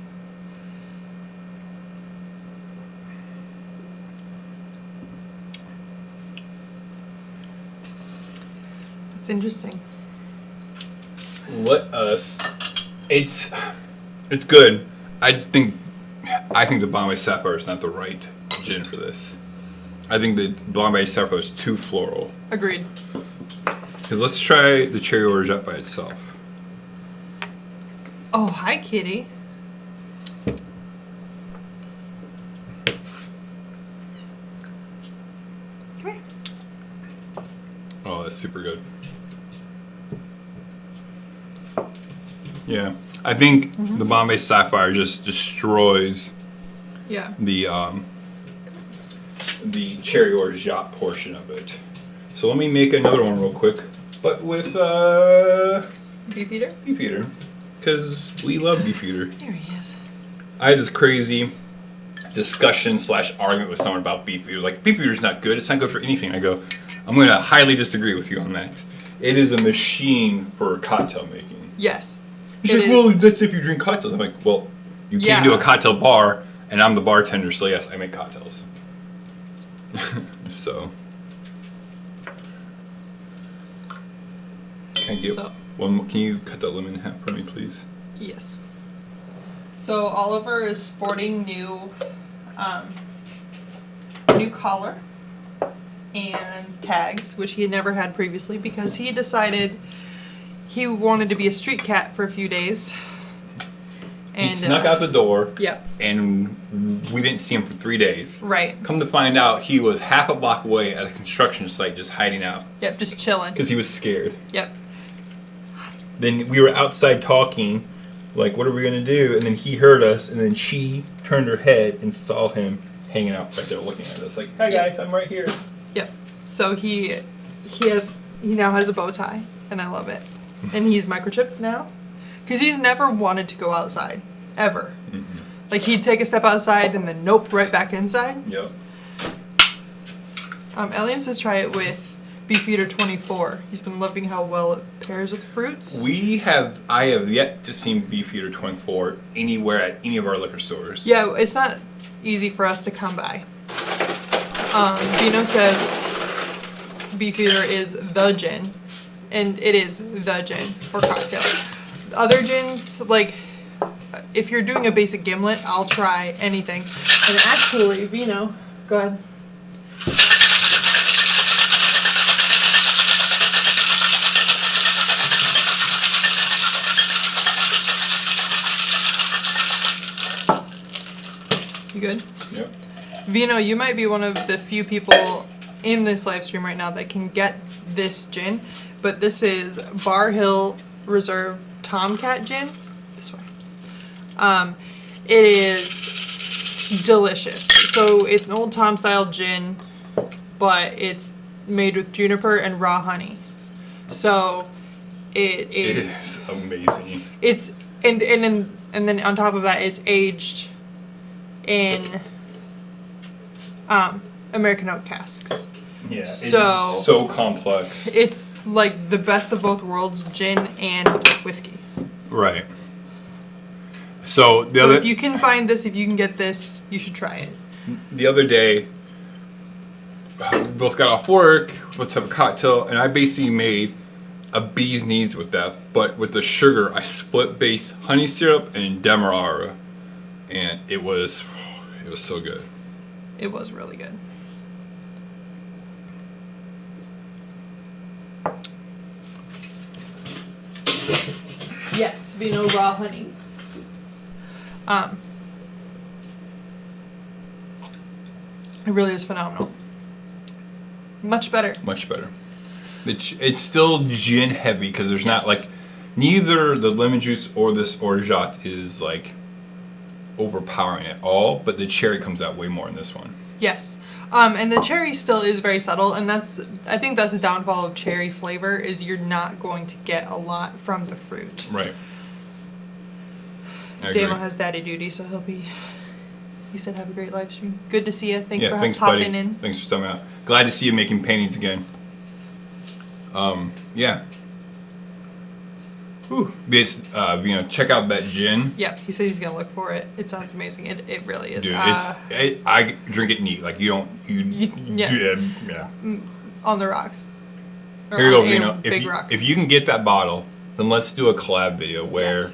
That's interesting.
Let us... It's good. I think the Bombay Sapphire is not the right gin for this. I think the Bombay Sapphire is too floral.
Agreed.
Because let's try the cherry orgeat by itself.
Oh, hi, kitty. Come here.
Oh, that's super good. Yeah, I think the Bombay Sapphire just destroys
Yeah.
the cherry orgeat portion of it. So let me make another one real quick, but with
Beefeater?
Beefeater, because we love Beefeater.
There he is.
I had this crazy discussion / argument with someone about Beefeater. Like, Beefeater's not good. It's not good for anything. I go, I'm going to highly disagree with you on that. It is a machine for cocktail making.
Yes.
He's like, well, that's if you drink cocktails. I'm like, well, you can't do a cocktail bar, and I'm the bartender, so yes, I make cocktails. So. Can I get one? Can you cut that lemon in half for me, please?
Yes. So Oliver is sporting new collar and tags, which he had never had previously because he decided he wanted to be a street cat for a few days.
He
And
snuck out the door.
Yeah.
And we didn't see him for 3 days.
Right.
Come to find out, he was half a block away at a construction site just hiding out.
Yep, just chilling.
Because he was scared.
Yep.
Then we were outside talking, like, what are we going to do? And then he heard us, and then she turned her head and saw him hanging out right there looking at us. Like, hi guys, I'm right here.
Yep. So he now has a bow tie, and I love it. And he's microchipped now. Because he's never wanted to go outside. Ever. Mm-hmm. Like, he'd take a step outside and then nope, right back inside.
Yep.
Eliam says try it with Beefeater 24. He's been loving how well it pairs with fruits.
I have yet to see Beefeater 24 anywhere at any of our liquor stores.
Yeah, it's not easy for us to come by. Vino says Beefeater is the gin. And it is the gin for cocktails. Other gins, like, if you're doing a basic gimlet, I'll try anything. And actually, Vino, go ahead. You good?
Yep.
Vino, you might be one of the few people in this live stream right now that can get this gin, but this is Bar Hill Reserve Tomcat gin. This way. It is delicious. So it's an Old Tom style gin, but it's made with juniper and raw honey. So it is
amazing.
It's and then on top of that, it's aged in American oak casks.
Yeah,
so
it's so complex.
It's like the best of both worlds, gin and whiskey.
Right. So
if you can find this, if you can get this, you should try it.
The other day, we both got off work, let's have a cocktail, and I basically made a bee's knees with that, but with the sugar, I split base honey syrup and demerara, and it was so good.
It was really good. Yes, Vino raw honey. It really is phenomenal. Much better.
Much better. It's still gin heavy because there's
Yes.
not like neither the lemon juice or this orgeat is like overpowering at all, but the cherry comes out way more in this one.
Yes. And the cherry still is very subtle, and I think that's a downfall of cherry flavor, is you're not going to get a lot from the fruit.
Right.
Damo has daddy duty, so he said have a great live stream. Good to see you. Thanks for
thanks,
popping
buddy.
in.
Thanks for stopping out. Glad to see you making paintings again. Yeah. Whew. Check out that gin.
Yep, he said he's gonna look for it. It sounds amazing. It really is.
Dude, I drink it neat. Like yeah.
On the rocks. Or
Here you go,
on a
Vino.
big rock.
If you can get that bottle, then let's do a collab video where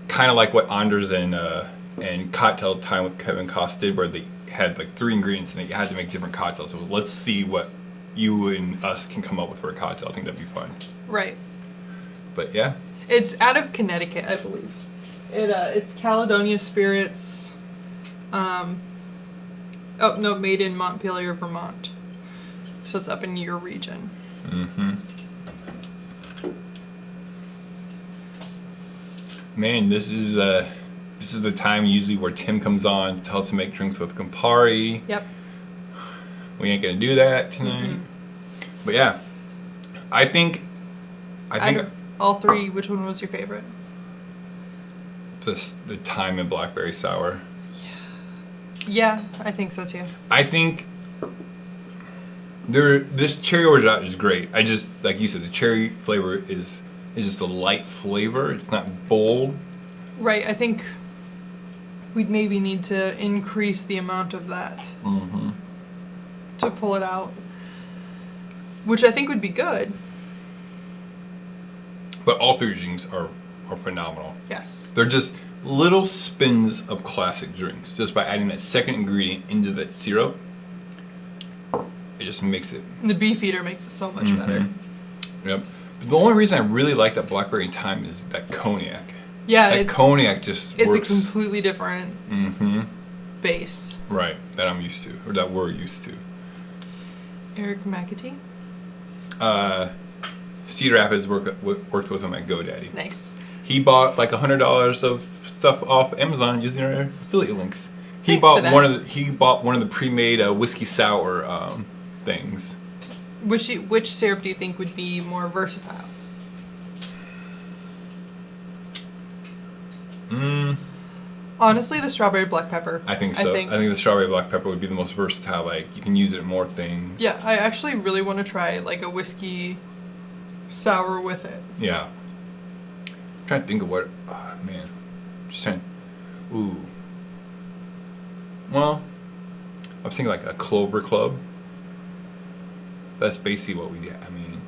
kind of like what Anders and Cocktail Time with Kevin Koss did, where they had like 3 ingredients and they had to make different cocktails. So let's see what you and us can come up with for a cocktail. I think that'd be fun.
Right.
But yeah.
It's out of Connecticut, I believe. It's Caledonia Spirits. Made in Montpelier, Vermont. So it's up in your region.
Mm-hmm. Man, this is the time usually where Tim comes on, tells us to make drinks with Campari.
Yep.
We ain't gonna do that tonight. Mm-hmm. But yeah, I think
all 3. Which one was your favorite?
The Thyme and Blackberry sour.
Yeah, I think so too.
I think this cherry orgeat is great. I just, like you said, the cherry flavor is just a light flavor. It's not bold.
Right. I think we'd maybe need to increase the amount of that to pull it out, which I think would be good.
But all 3 drinks are phenomenal.
Yes.
They're just little spins of classic drinks. Just by adding that second ingredient into that syrup, it just makes it.
And the Beefeater makes it so much better.
Yep. But the only reason I really like that Blackberry and Thyme is that cognac.
Yeah,
that cognac just
it's
works.
a completely different. base.
Right, that I'm used to, or that we're used to.
Eric McAtee.
Cedar Rapids worked with him at GoDaddy.
Nice.
He bought like $100 of stuff off Amazon using our affiliate links. He
Thanks
bought
for that.
one of the pre-made whiskey sour things.
Which syrup do you think would be more versatile? Honestly, the strawberry black pepper.
I think so. I think the strawberry black pepper would be the most versatile. Like, you can use it in more things.
Yeah, I actually really want to try like a whiskey sour with it.
Yeah. I'm trying to think of what. Oh, man. Just trying. Ooh. Well, I was thinking like a Clover Club. That's basically what we do. I mean.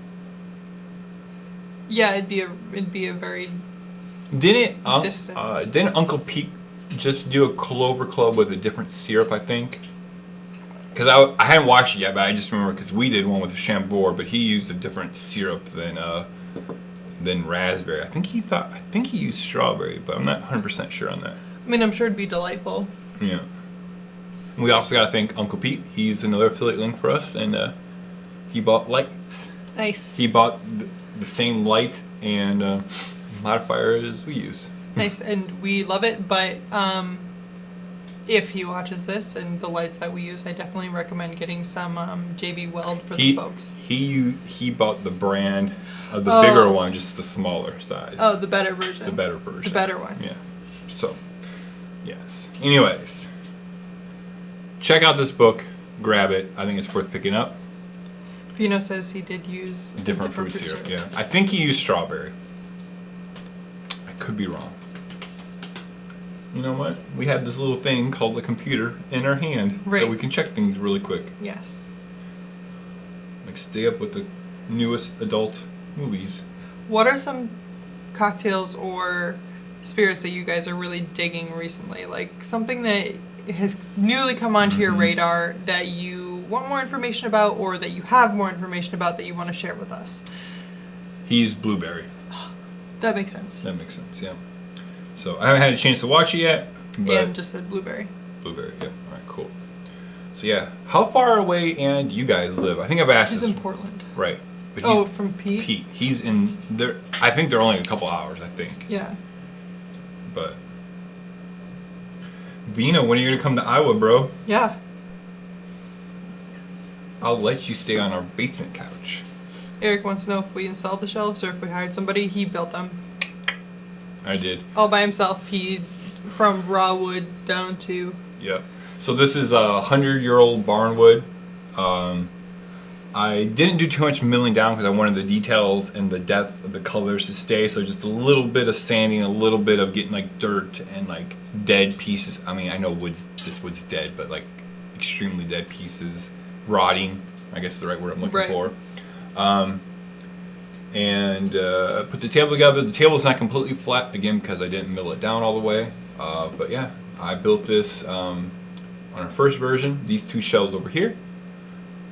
Yeah, it'd be a very
Didn't
distant.
didn't Uncle Pete just do a Clover Club with a different syrup? I think. Because I hadn't watched it yet, but I just remember because we did one with Chambord, but he used a different syrup than raspberry. I think he used strawberry, but I'm not 100% sure on that.
I mean, I'm sure it'd be delightful.
Yeah. We also got to thank Uncle Pete. He's another affiliate link for us, and he bought lights.
Nice.
He bought the same light and modifier as we use.
Nice, and we love it, but if he watches this and the lights that we use, I definitely recommend getting some JB Weld for the spokes.
He bought the brand of the bigger one, just the smaller size.
Oh, the better version.
The better version.
The better one.
Yeah. So, yes. Anyways, check out this book. Grab it. I think it's worth picking up.
Vino says he did use
A different fruit syrup. Yeah. I think he used strawberry. I could be wrong. You know what? We have this little thing called a computer in our hand that we can check things really quick.
Yes.
Like stay up with the newest adult movies.
What are some cocktails or spirits that you guys are really digging recently? Like something that has newly come onto your radar that you want more information about, or that you have more information about that you want to share with us?
He used blueberry.
That makes sense.
That makes sense, yeah. So I haven't had a chance to watch it yet. But
And just said blueberry.
Blueberry, yeah. All right, cool. So yeah, how far away and you guys live? I think I've asked
He's
this.
in Portland.
Right. But
From Pete?
Pete. He's in there. I think they're only a couple hours, I think.
Yeah.
But Vina, when are you gonna come to Iowa, bro?
Yeah.
I'll let you stay on our basement couch.
Eric wants to know if we installed the shelves or if we hired somebody. He built them
I did.
all by himself. He from raw wood down to.
Yep. So this is a 100-year-old barnwood. I didn't do too much milling down because I wanted the details and the depth of the colors to stay. So just a little bit of sanding, a little bit of getting like dirt and like dead pieces. I mean, I know this wood's dead, but like extremely dead pieces, rotting. I guess is the right word I'm looking for. And put the table together. The table is not completely flat again because I didn't mill it down all the way. But yeah, I built this on our first version. These two shelves over here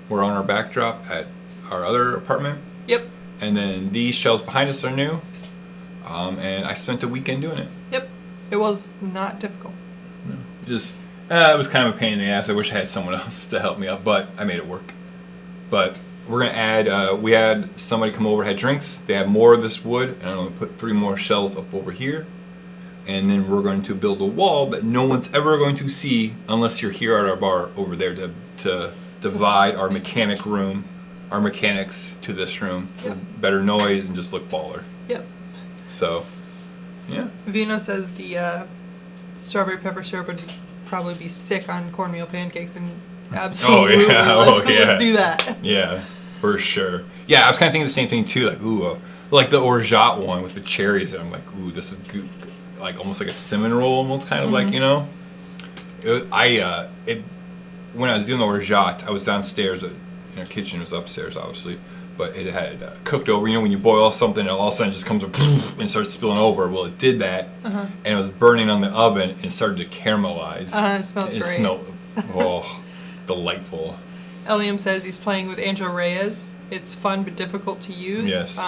were on our backdrop at our other apartment.
Yep.
And then these shelves behind us are new. And I spent a weekend doing it.
Yep. It was not difficult.
No, just it was kind of a pain in the ass. I wish I had someone else to help me out, but I made it work. But we're gonna add. We had somebody come over, had drinks. They had more of this wood, and I'm gonna put 3 more shelves up over here. And then we're going to build a wall that no one's ever going to see unless you're here at our bar over there to divide our mechanic room, our mechanics to this room for better noise and just look baller.
Yep.
So, yeah.
Vino says the strawberry pepper syrup would probably be sick on cornmeal pancakes, and absolutely. Let's do that.
Yeah, for sure. Yeah, I was kind of thinking the same thing too. Like, ooh, like the orgeat one with the cherries, and I'm like, ooh, this is good. Like almost like a cinnamon roll, almost kind of like, you know. When I was doing the orgeat, I was downstairs. In our kitchen, it was upstairs, obviously, but it had cooked over. You know, when you boil something, and all of a sudden it just comes up and starts spilling over. Well, it did that, and it was burning on the oven, and it started to caramelize.
It smelled great.
It smelled, delightful.
Eliam says he's playing with Angel Reyes. It's fun but difficult to use.
Yes.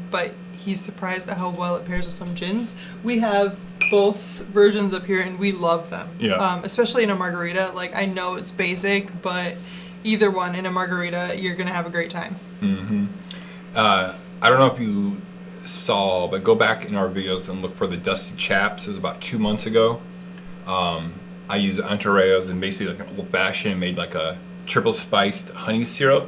But he's surprised at how well it pairs with some gins. We have both versions up here, and we love them.
Yeah.
Especially in a margarita. Like, I know it's basic, but either one in a margarita, you're going to have a great time.
Mm-hmm. I don't know if you saw, but go back in our videos and look for the Dusty Chaps. It was about 2 months ago. I used Antareos and basically like an old-fashioned, made like a triple spiced honey syrup.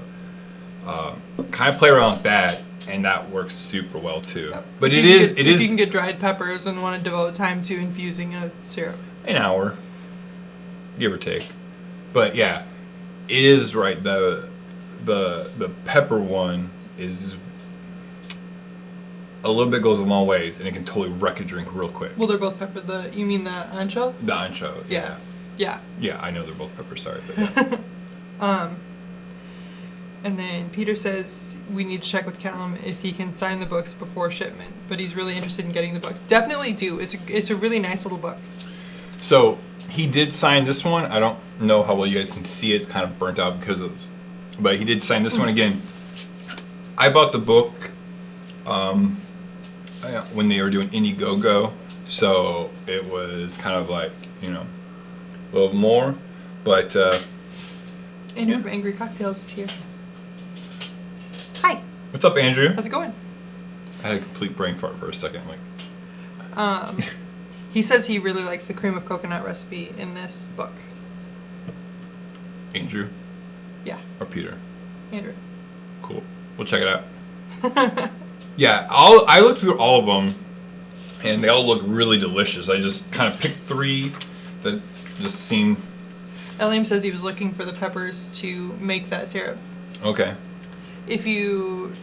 Kind of play around with that, and that works super well too. Yep. But it is
you can get dried peppers and want to devote time to infusing a syrup.
An hour, give or take. But yeah, it is right. The pepper one is a little bit goes a long ways, and it can totally wreck a drink real quick.
Well, they're both pepper. You mean the ancho?
The ancho.
Yeah. Yeah.
Yeah, I know they're both pepper. Sorry, but yeah.
And then Peter says we need to check with Calum if he can sign the books before shipment, but he's really interested in getting the book. Definitely do. It's a really nice little book.
So he did sign this one. I don't know how well you guys can see it. It's kind of burnt out because of, but he did sign this one again. I bought the book when they were doing Indiegogo, so it was kind of like, you know, a little more, but
Andrew from Angry Cocktails is here. Hi.
What's up, Andrew?
How's it going?
I had a complete brain fart for a second. Like,
he says he really likes the cream of coconut recipe in this book.
Andrew?
Yeah.
Or Peter?
Andrew.
Cool. We'll check it out. Yeah, I looked through all of them, and they all look really delicious. I just kind of picked 3 that just seemed...
Eliam says he was looking for the peppers to make that syrup.
Okay.
If you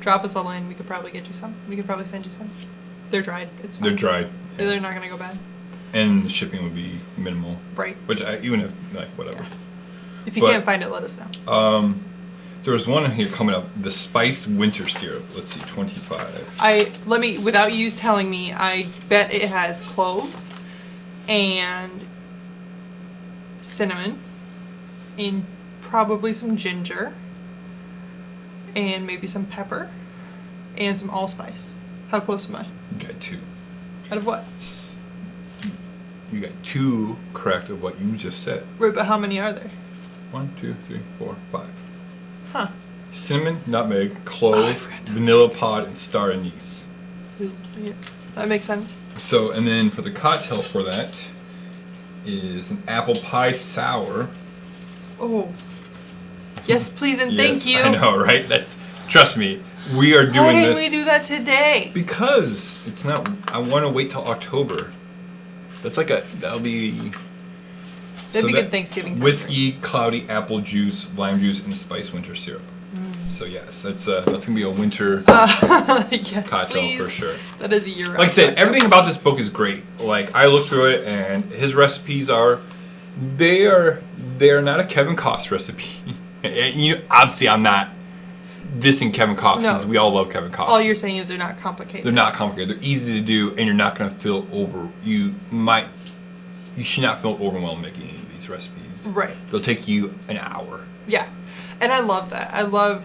drop us a line, we could probably get you some. We could probably send you some. They're dried. It's fine.
They're dried.
Yeah. They're not going to go bad.
And the shipping would be minimal.
Right.
Which, even if, like, whatever.
Yeah. If you can't find it, let us know.
There was one here coming up, the spiced winter syrup. Let's see, 25.
Without you telling me, I bet it has clove and cinnamon and probably some ginger and maybe some pepper and some allspice. How close am I?
You got 2.
Out of what?
You got 2 correct of what you just said.
Right, but how many are there?
1, 2, 3, 4, 5.
Huh.
Cinnamon, nutmeg, clove, vanilla pod, and star anise.
Yeah, that makes sense.
So, and then for the cocktail for that is an apple pie sour.
Oh. Yes, please, and thank you.
I know, right? Trust me, we are doing this.
Why didn't we do that today?
Because it's not, I want to wait till October. That'll be...
That'd be good Thanksgiving time.
Whiskey, cloudy apple juice, lime juice, and spiced winter syrup. So yes, that's gonna be a winter
yes,
cocktail
please.
for sure.
That is a year-round.
Like I said,
cocktail.
everything about this book is great. Like I looked through it, and his recipes are not a Kevin Costner recipe. And obviously, I'm not dissing Kevin Costner because we all love Kevin Costner.
All you're saying is they're not complicated.
They're not complicated. They're easy to do, and you're not gonna feel You should not feel overwhelmed making any of these recipes.
Right.
They'll take you an hour.
Yeah. And I love that. I love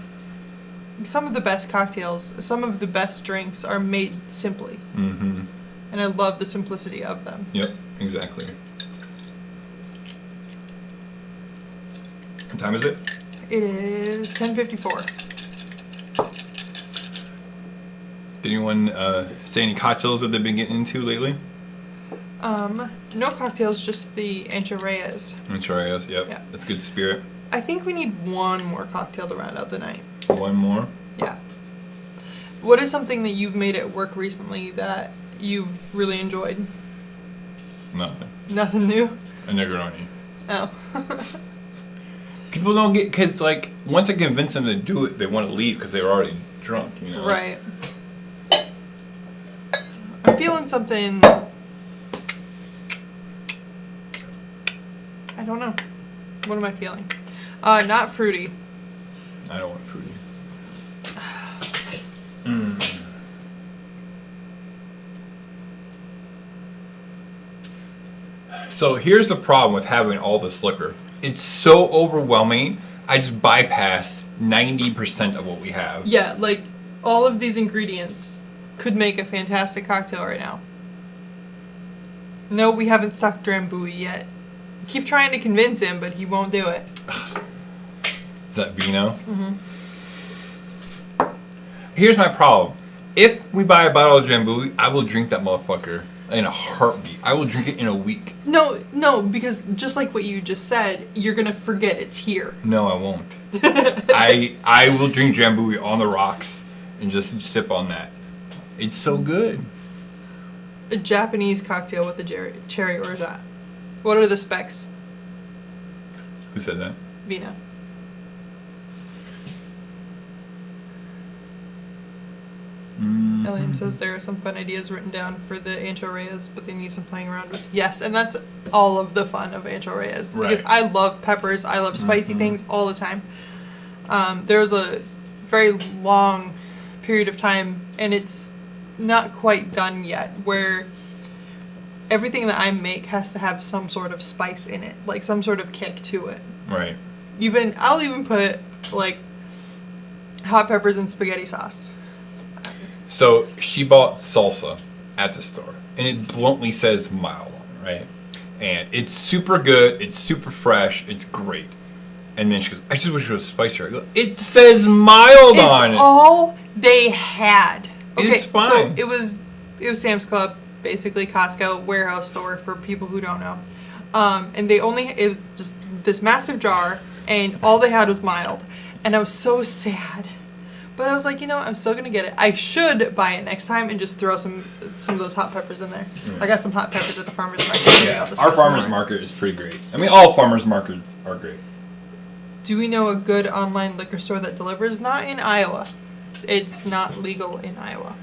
some of the best cocktails, some of the best drinks are made simply.
Mm-hmm.
And I love the simplicity of them.
Yep, exactly. What time is it?
It is 10:54.
Did anyone say any cocktails that they've been getting into lately?
No cocktails, just the Ancho-Reyes.
Ancho-Reyes, yep.
Yeah.
That's good spirit.
I think we need one more cocktail to round out the night.
One more?
Yeah. What is something that you've made at work recently that you've really enjoyed?
Nothing.
Nothing new?
A Negroni.
Oh.
People don't get, because like, once I convince them to do it, they want to leave because they were already drunk, you know?
Right. I'm feeling something... I don't know. What am I feeling? Not fruity.
I don't want fruity. So here's the problem with having all this liquor. It's so overwhelming, I just bypass 90% of what we have.
Yeah, like, all of these ingredients could make a fantastic cocktail right now. No, we haven't stuck Drambuie yet. We keep trying to convince him, but he won't do it.
Is that vino? Mm-hmm. Here's my problem. If we buy a bottle of Drambuie, I will drink that motherfucker in a heartbeat. I will drink it in a week.
No, because just like what you just said, you're gonna forget it's here.
No, I won't. I will drink Drambuie on the rocks and just sip on that. It's so good.
A Japanese cocktail with a cherry orgeat. What are the specs?
Who said that?
Vino. Eliam says there are some fun ideas written down for the Ancho Reyes, but they need some playing around with. Yes, and that's all of the fun of Ancho Reyes.
Right.
Because I love peppers, I love spicy things all the time. There was a very long period of time, and it's not quite done yet, where everything that I make has to have some sort of spice in it, like some sort of kick to it.
Right.
I'll even put like hot peppers in spaghetti sauce.
So she bought salsa at the store, and it bluntly says mild on it, right? And it's super good, it's super fresh, it's great. And then she goes, I just wish it was spicier. I go, it says mild on it.
It's all they had. Okay,
It's fine.
So it was Sam's Club, basically Costco warehouse store for people who don't know. And it was just this massive jar, and all they had was mild. And I was so sad. But I was like, I'm still going to get it. I should buy it next time and just throw some of those hot peppers in there. I got some hot peppers at the farmer's market.
Yeah, our farmer's market is pretty great. I mean, all farmer's markets are great.
Do we know a good online liquor store that delivers? Not in Iowa. It's not legal in Iowa.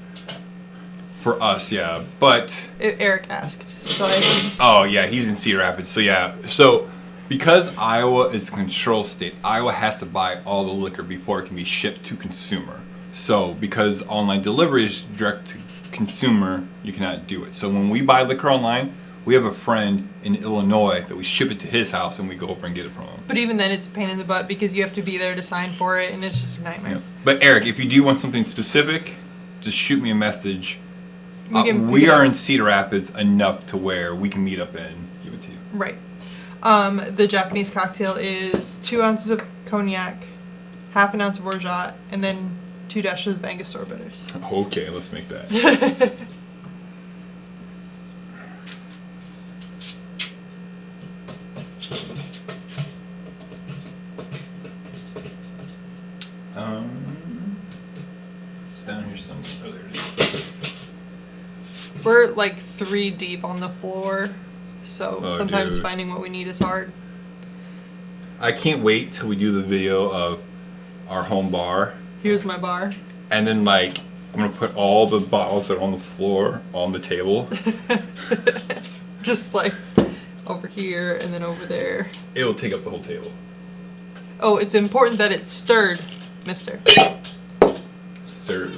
For us, yeah. But...
Eric asked. So I...
Oh, yeah, he's in Cedar Rapids. So, yeah. So... Because Iowa is a control state, Iowa has to buy all the liquor before it can be shipped to consumer. So because online delivery is direct to consumer, you cannot do it. So when we buy liquor online, we have a friend in Illinois that we ship it to his house and we go over and get it from him.
But even then it's a pain in the butt because you have to be there to sign for it and it's just a nightmare.
Yeah. But Eric, if you do want something specific, just shoot me a message.
We
are in Cedar Rapids enough to where we can meet up and give it to you.
Right. The Japanese cocktail is 2 ounces of cognac, half an ounce of orgeat, and then 2 dashes of Angostura bitters.
Okay, let's make that. It's down here somewhere. Oh, there it is.
We're like 3 deep on the floor. So sometimes
dude.
finding what we need is hard.
I can't wait till we do the video of our home bar.
Here's my bar.
And then I'm going to put all the bottles that are on the floor on the table.
Just like over here and then over there.
It'll take up the whole table.
Oh, it's important that it's stirred, mister.
Stir.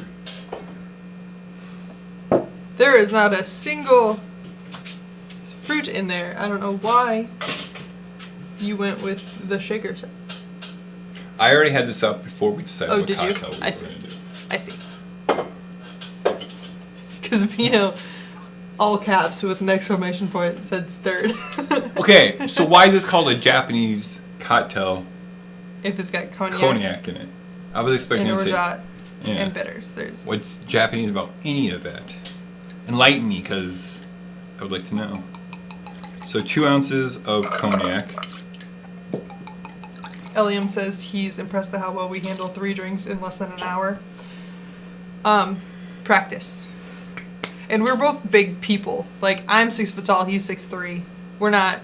There is not a single fruit in there. I don't know why you went with the shaker set.
I already had this up before we decided what
did you?
cocktail we
I
were
see.
going to do.
I see. Because Vino, all caps with an exclamation point, said stirred.
Okay, so why is this called a Japanese cocktail?
If it's got cognac
In it. I was expecting
and
to say...
orgeat
Yeah.
and bitters.
What's Japanese about any of that? Enlighten me, because I would like to know. So 2 ounces of cognac.
Eliam says he's impressed at how well we handle 3 drinks in less than an hour. Practice. And we're both big people. Like, I'm 6 foot tall, he's 6'3". We're not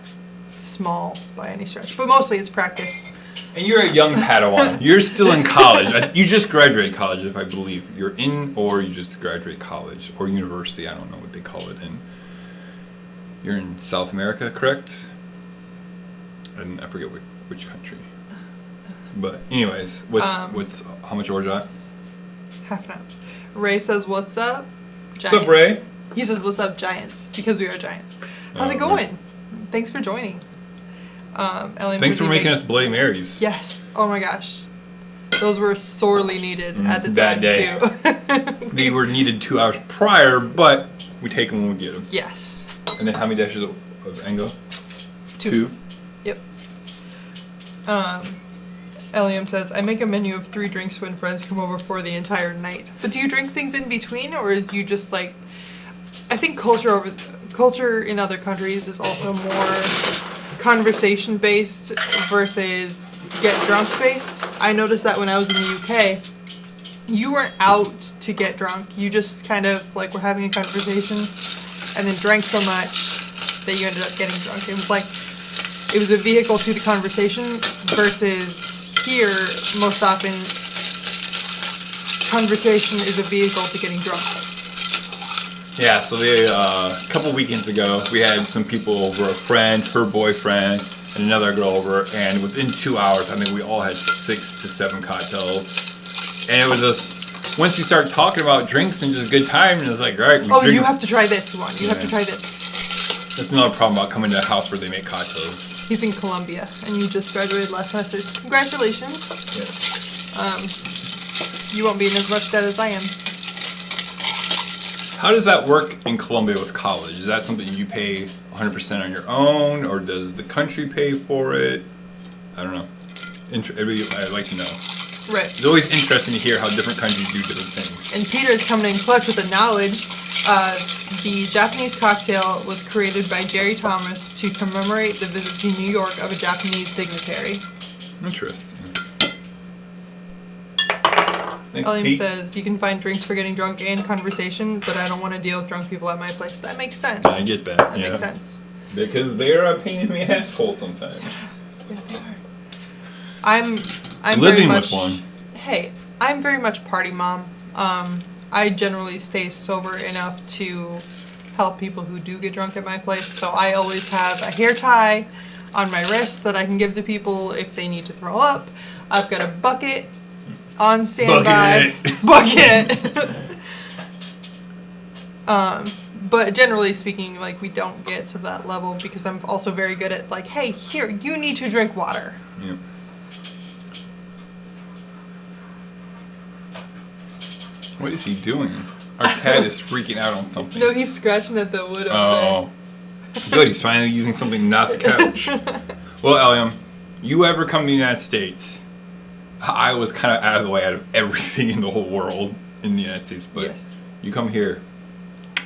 small by any stretch, but mostly it's practice.
And you're a young Padawan. You're still in college. You just graduated college, if I believe. You're in, or you just graduate college, or university. I don't know what they call it. And you're in South America, correct? And I forget which country. But anyways, what's how much orgeat?
Half an ounce. Ray says, "What's up, Giants?"
What's up, Ray?
He says, "What's up, Giants?" Because we are Giants. How's it going? Thanks for joining. Eliam
Thanks
says
for
he
making
makes-
us Bloody Marys.
Yes. Oh my gosh. Those were sorely needed at the
that
time,
day.
too.
They were needed 2 hours prior, but we take them when we get them.
Yes.
And then how many dashes of Engo?
2. Yep. Eliam says, I make a menu of 3 drinks when friends come over for the entire night. But do you drink things in between, or is you just like... I think culture in other countries is also more conversation-based versus get-drunk-based. I noticed that when I was in the UK, you weren't out to get drunk. You just kind of, like, were having a conversation and then drank so much that you ended up getting drunk. It was like... It was a vehicle to the conversation versus here, most often, conversation is a vehicle to getting drunk.
Yeah, so a couple weekends ago, we had some people over, a friend, her boyfriend, and another girl over, and within 2 hours, I mean, we all had 6 to 7 cocktails. And it was just, once you start talking about drinks and just good time, and it's like, all right,
oh, you have to try this one. You have to try this.
That's another problem about coming to a house where they make cocktails.
He's in Colombia, and you just graduated last semester. Congratulations.
Yes.
You won't be in as much debt as I am.
How does that work in Colombia with college? Is that something you pay 100% on your own, or does the country pay for it? I don't know. I'd like to know.
Right.
It's always interesting to hear how different countries do different things.
And Peter's coming in clutch with the knowledge. The Japanese cocktail was created by Jerry Thomas to commemorate the visit to New York of a Japanese dignitary.
Interesting. Thanks,
Eliam
Pete.
says, you can find drinks for getting drunk and conversation, but I don't want to deal with drunk people at my place. That makes sense.
I get that.
That
yeah.
makes sense.
Because they're a pain in the asshole sometimes.
Yeah, they are. I'm
Living
very much,
with one.
Hey, I'm very much party mom. I generally stay sober enough to help people who do get drunk at my place. So I always have a hair tie on my wrist that I can give to people if they need to throw up. I've got a bucket on standby. Bucket. But generally speaking, like, we don't get to that level because I'm also very good at, like, hey, here, you need to drink water.
Yeah. What is he doing? Our cat is freaking out on something.
No, he's scratching at the wood over
Oh. Good, he's finally using something not the couch. Well, Eliam, you ever come to the United States? I was kind of out of the way out of everything in the whole world in the United States, but
Yes.
you come here.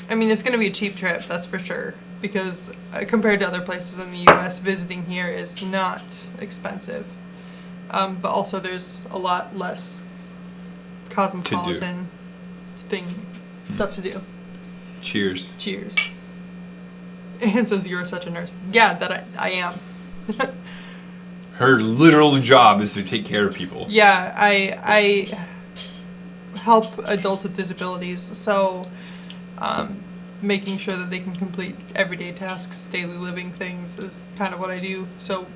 I mean, it's going to be a cheap trip, that's for sure. Because compared to other places in the U.S., visiting here is not expensive. But also there's a lot less cosmopolitan stuff to do.
Cheers.
Cheers. Anne says, you're such a nurse. Yeah, that I am.
Her literal job is to take care of people.
Yeah, I help adults with disabilities, so making sure that they can complete everyday tasks, daily living things is kind of what I do. So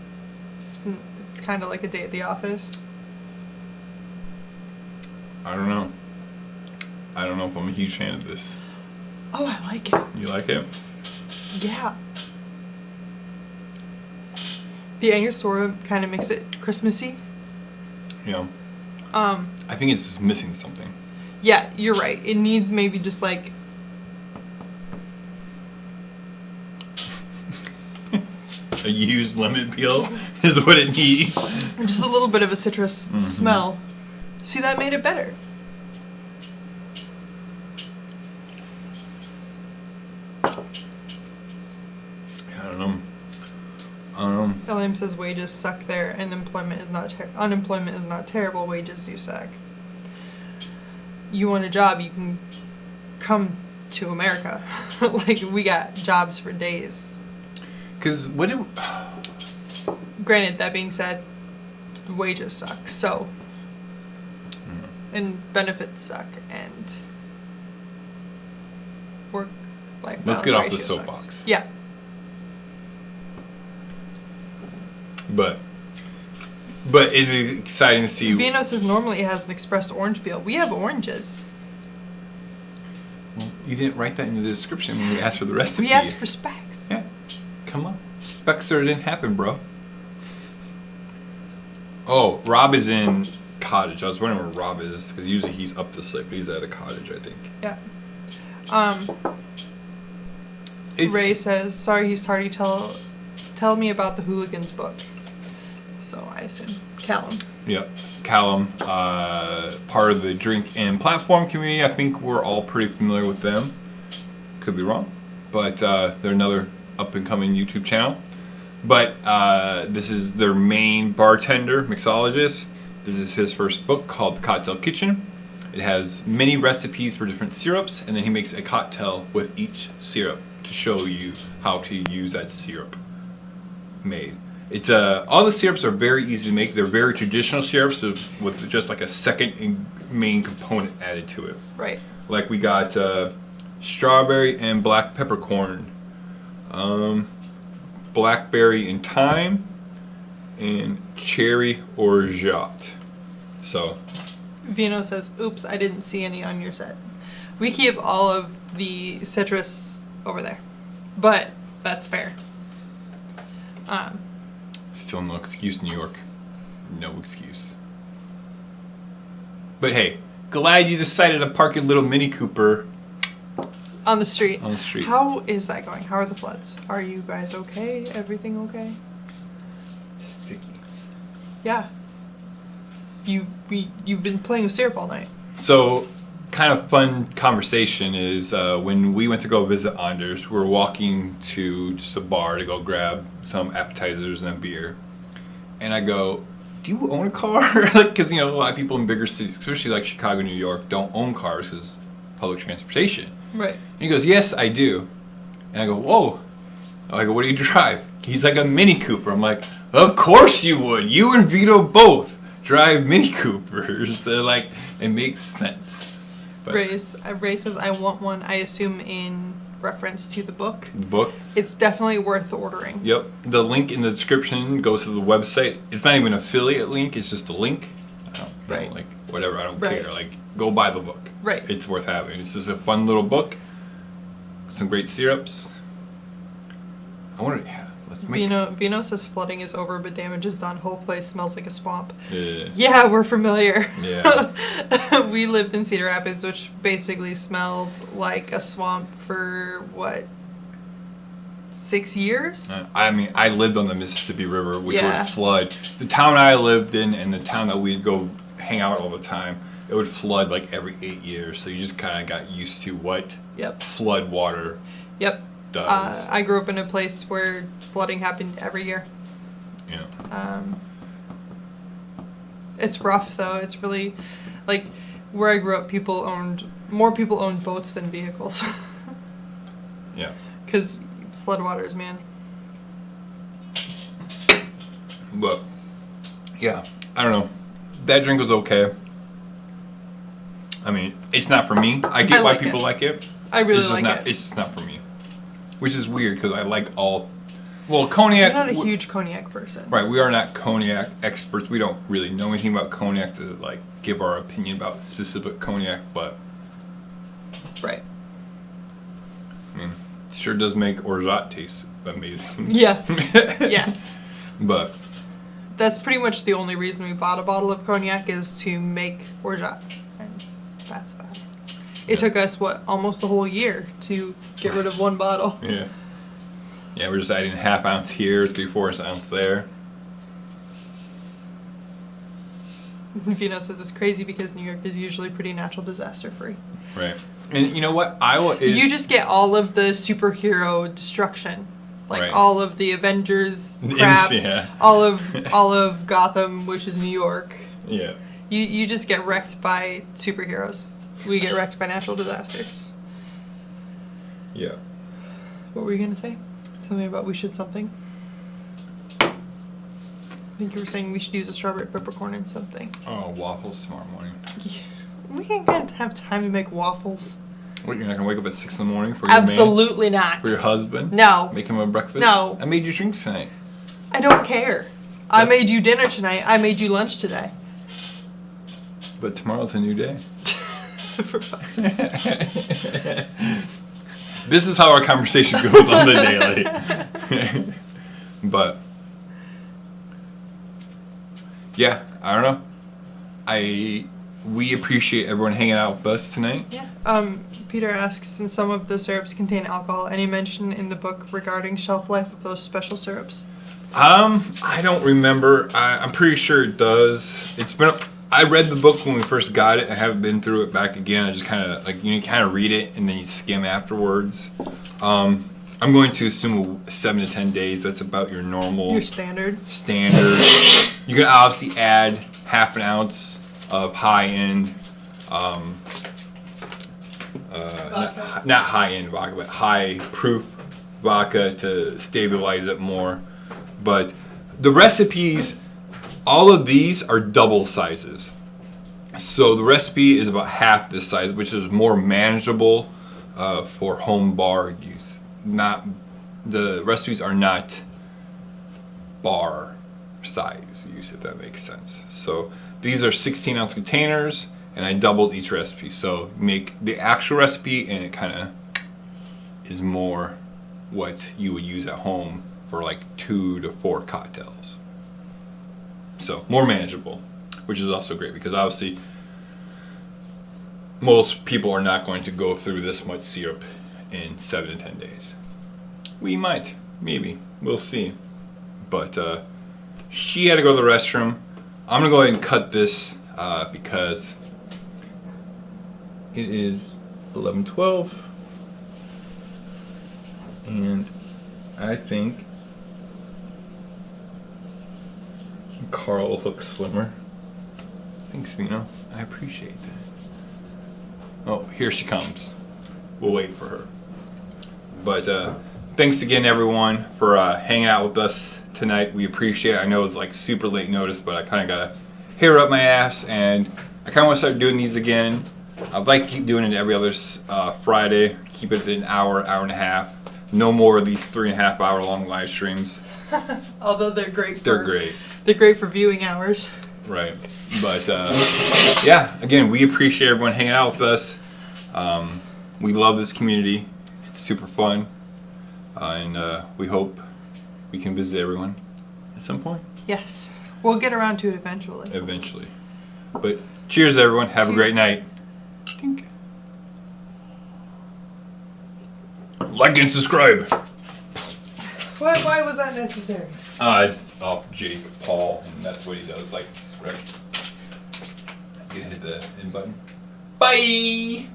it's kind of like a day at the office.
I don't know. I don't know if I'm a huge fan of this.
Oh, I like it.
You like it?
Yeah. The Angostura kind of makes it Christmassy.
Yeah. I think it's just missing something.
Yeah, you're right. It needs maybe just like
A used lemon peel is what it needs.
just a little bit of a citrus smell. See, that made it better.
I don't know.
Eliam says wages suck there, and unemployment is not terrible. Wages do suck. You want a job, you can come to America. Like, we got jobs for days.
Because what do...
Granted, that being said, wages suck, so... And benefits suck, and... work-life
Let's get off the
ratio
soapbox.
sucks. Yeah.
But it is exciting to see...
Vino says normally it has an expressed orange peel. We have oranges.
Well, you didn't write that in the description when we asked for the recipe.
We asked for specs.
Yeah. Come on. Specs or it didn't happen, bro. Oh, Rob is in cottage. I was wondering where Rob is because usually he's up this late, but he's at a cottage, I think.
Yeah.
It's,
Ray says, sorry he's tardy, tell me about the Hooligans book. So I assume Calum.
Yep. Calum, part of the drink and platform community. I think we're all pretty familiar with them. Could be wrong. But they're another up-and-coming YouTube channel. But this is their main bartender, mixologist. This is his first book called The Cocktail Kitchen. It has many recipes for different syrups, and then he makes a cocktail with each syrup to show you how to use that syrup made. It's all the syrups are very easy to make. They're very traditional syrups with just like a second main component added to it.
Right.
Like we got strawberry and black peppercorn, blackberry and thyme, and cherry orgeat. So
Vino says, oops, I didn't see any on your set. We keep all of the citrus over there. But that's fair.
still no excuse, New York. No excuse. But hey, glad you decided to park your little Mini Cooper
on the street.
on the street.
How is that going? How are the floods? Are you guys okay? Everything okay?
Sticky.
Yeah. You've been playing with syrup all night.
So, kind of fun conversation is when we went to go visit Anders, we were walking to just a bar to go grab some appetizers and a beer. And I go, do you own a car? Because, you know, a lot of people in bigger cities, especially like Chicago, New York, don't own cars because public transportation.
Right.
And he goes, yes, I do. And I go, whoa. I go, what do you drive? He's like, a Mini Cooper. I'm like, of course you would. You and Vito both drive Mini Coopers. So, like, it makes sense. But
Ray says, I want one, I assume in reference to the book.
the book.
It's definitely worth ordering.
Yep. The link in the description goes to the website. It's not even an affiliate link. It's just a link. I don't
Right.
like, whatever. I don't
Right.
care. Like, go buy the book.
Right.
It's worth having. It's just a fun little book. Some great syrups. I wonder, yeah. Let's make
Vino says flooding is over, but damage is done. Whole place smells like a swamp.
Yeah.
Yeah, we're familiar.
Yeah.
We lived in Cedar Rapids, which basically smelled like a swamp for, 6 years?
I mean, I lived on the Mississippi River, which
Yeah.
would flood. The town I lived in and the town that we'd go hang out all the time, it would flood like every 8 years. So you just kind of got used to what
Yep.
flood water
Yep.
does.
I grew up in a place where flooding happened every year.
Yeah.
It's rough though. It's really, like, where I grew up, more people owned boats than vehicles.
Yeah.
Because floodwaters, man.
But, yeah, I don't know. That drink was okay. I mean, it's not for me. I get
I
why
like
people
it.
like it.
I really
it's just
like
not,
it.
It's just not for me. Which is weird because I like all. Well, cognac.
I'm not a huge cognac person.
Right, we are not cognac experts. We don't really know anything about cognac to like give our opinion about specific cognac, but
Right.
I mean, it sure does make orgeat taste amazing.
Yeah. Yes.
But
That's pretty much the only reason we bought a bottle of cognac is to make orgeat. And that's about it. It took us, almost a whole year to get rid of one bottle.
yeah, we're just adding 1/2 ounce here, 3/4 ounce there.
Vino says it's crazy because New York is usually pretty natural disaster free.
Right, and you know what? Iowa is.
You just get all of the superhero destruction. Like
Right.
all of the Avengers crap,
Yeah.
all of Gotham, which is New York.
Yeah.
You just get wrecked by superheroes. We get wrecked by natural disasters.
Yeah.
What were you gonna say? Something about we should something? I think you were saying we should use a strawberry peppercorn in something.
Oh, waffles tomorrow morning.
Yeah. We ain't gonna have time to make waffles.
What, you're not gonna wake up at 6 in the morning for your man?
Absolutely not.
For your husband?
No.
Make him a breakfast?
No.
I made you drinks tonight.
I don't care. I made you dinner tonight. I made you lunch today.
But tomorrow's a new day.
For fuck's sake.
This is how our conversation goes on the daily. But yeah, I don't know. we appreciate everyone hanging out with us tonight.
Yeah. Peter asks, since some of the syrups contain alcohol, any mention in the book regarding shelf life of those special syrups?
I don't remember. I'm pretty sure it does. I read the book when we first got it. I haven't been through it back again. I just kind of kind of read it and then you skim afterwards. I'm going to assume 7 to 10 days. That's about your normal.
Your standard.
You can obviously add half an ounce of high-end, not high-end vodka, but high-proof vodka to stabilize it more. But the recipes, all of these are double sizes. So the recipe is about half this size, which is more manageable for home bar use. The recipes are not bar size use, if that makes sense. So these are 16-ounce containers, and I doubled each recipe. So make the actual recipe, and it kind of is more what you would use at home for like 2 to 4 cocktails. So more manageable, which is also great because obviously most people are not going to go through this much syrup in 7 to 10 days. We might, maybe, we'll see. But she had to go to the restroom. I'm gonna go ahead and cut this because it is 11:12, and I think Carl looks slimmer. Thanks, Vino. I appreciate that. Oh, here she comes. We'll wait for her. But thanks again, everyone, for hanging out with us tonight. We appreciate it. I know it's like super late notice, but I kind of got a hair up my ass, and I kind of want to start doing these again. I'd like to keep doing it every other Friday. Keep it an hour, hour and a half. No more of these 3.5 hour long live streams.
Although they're great.
They're great.
They're great for viewing hours.
Right. But yeah, again, we appreciate everyone hanging out with us. We love this community. It's super fun. And we hope we can visit everyone at some point.
Yes. We'll get around to it eventually.
Eventually. But cheers, everyone. Have a great night. Tink. Like and subscribe.
Why was that necessary?
It's off Jake Paul, and that's what he does. Like, subscribe. You can hit the in button. Bye!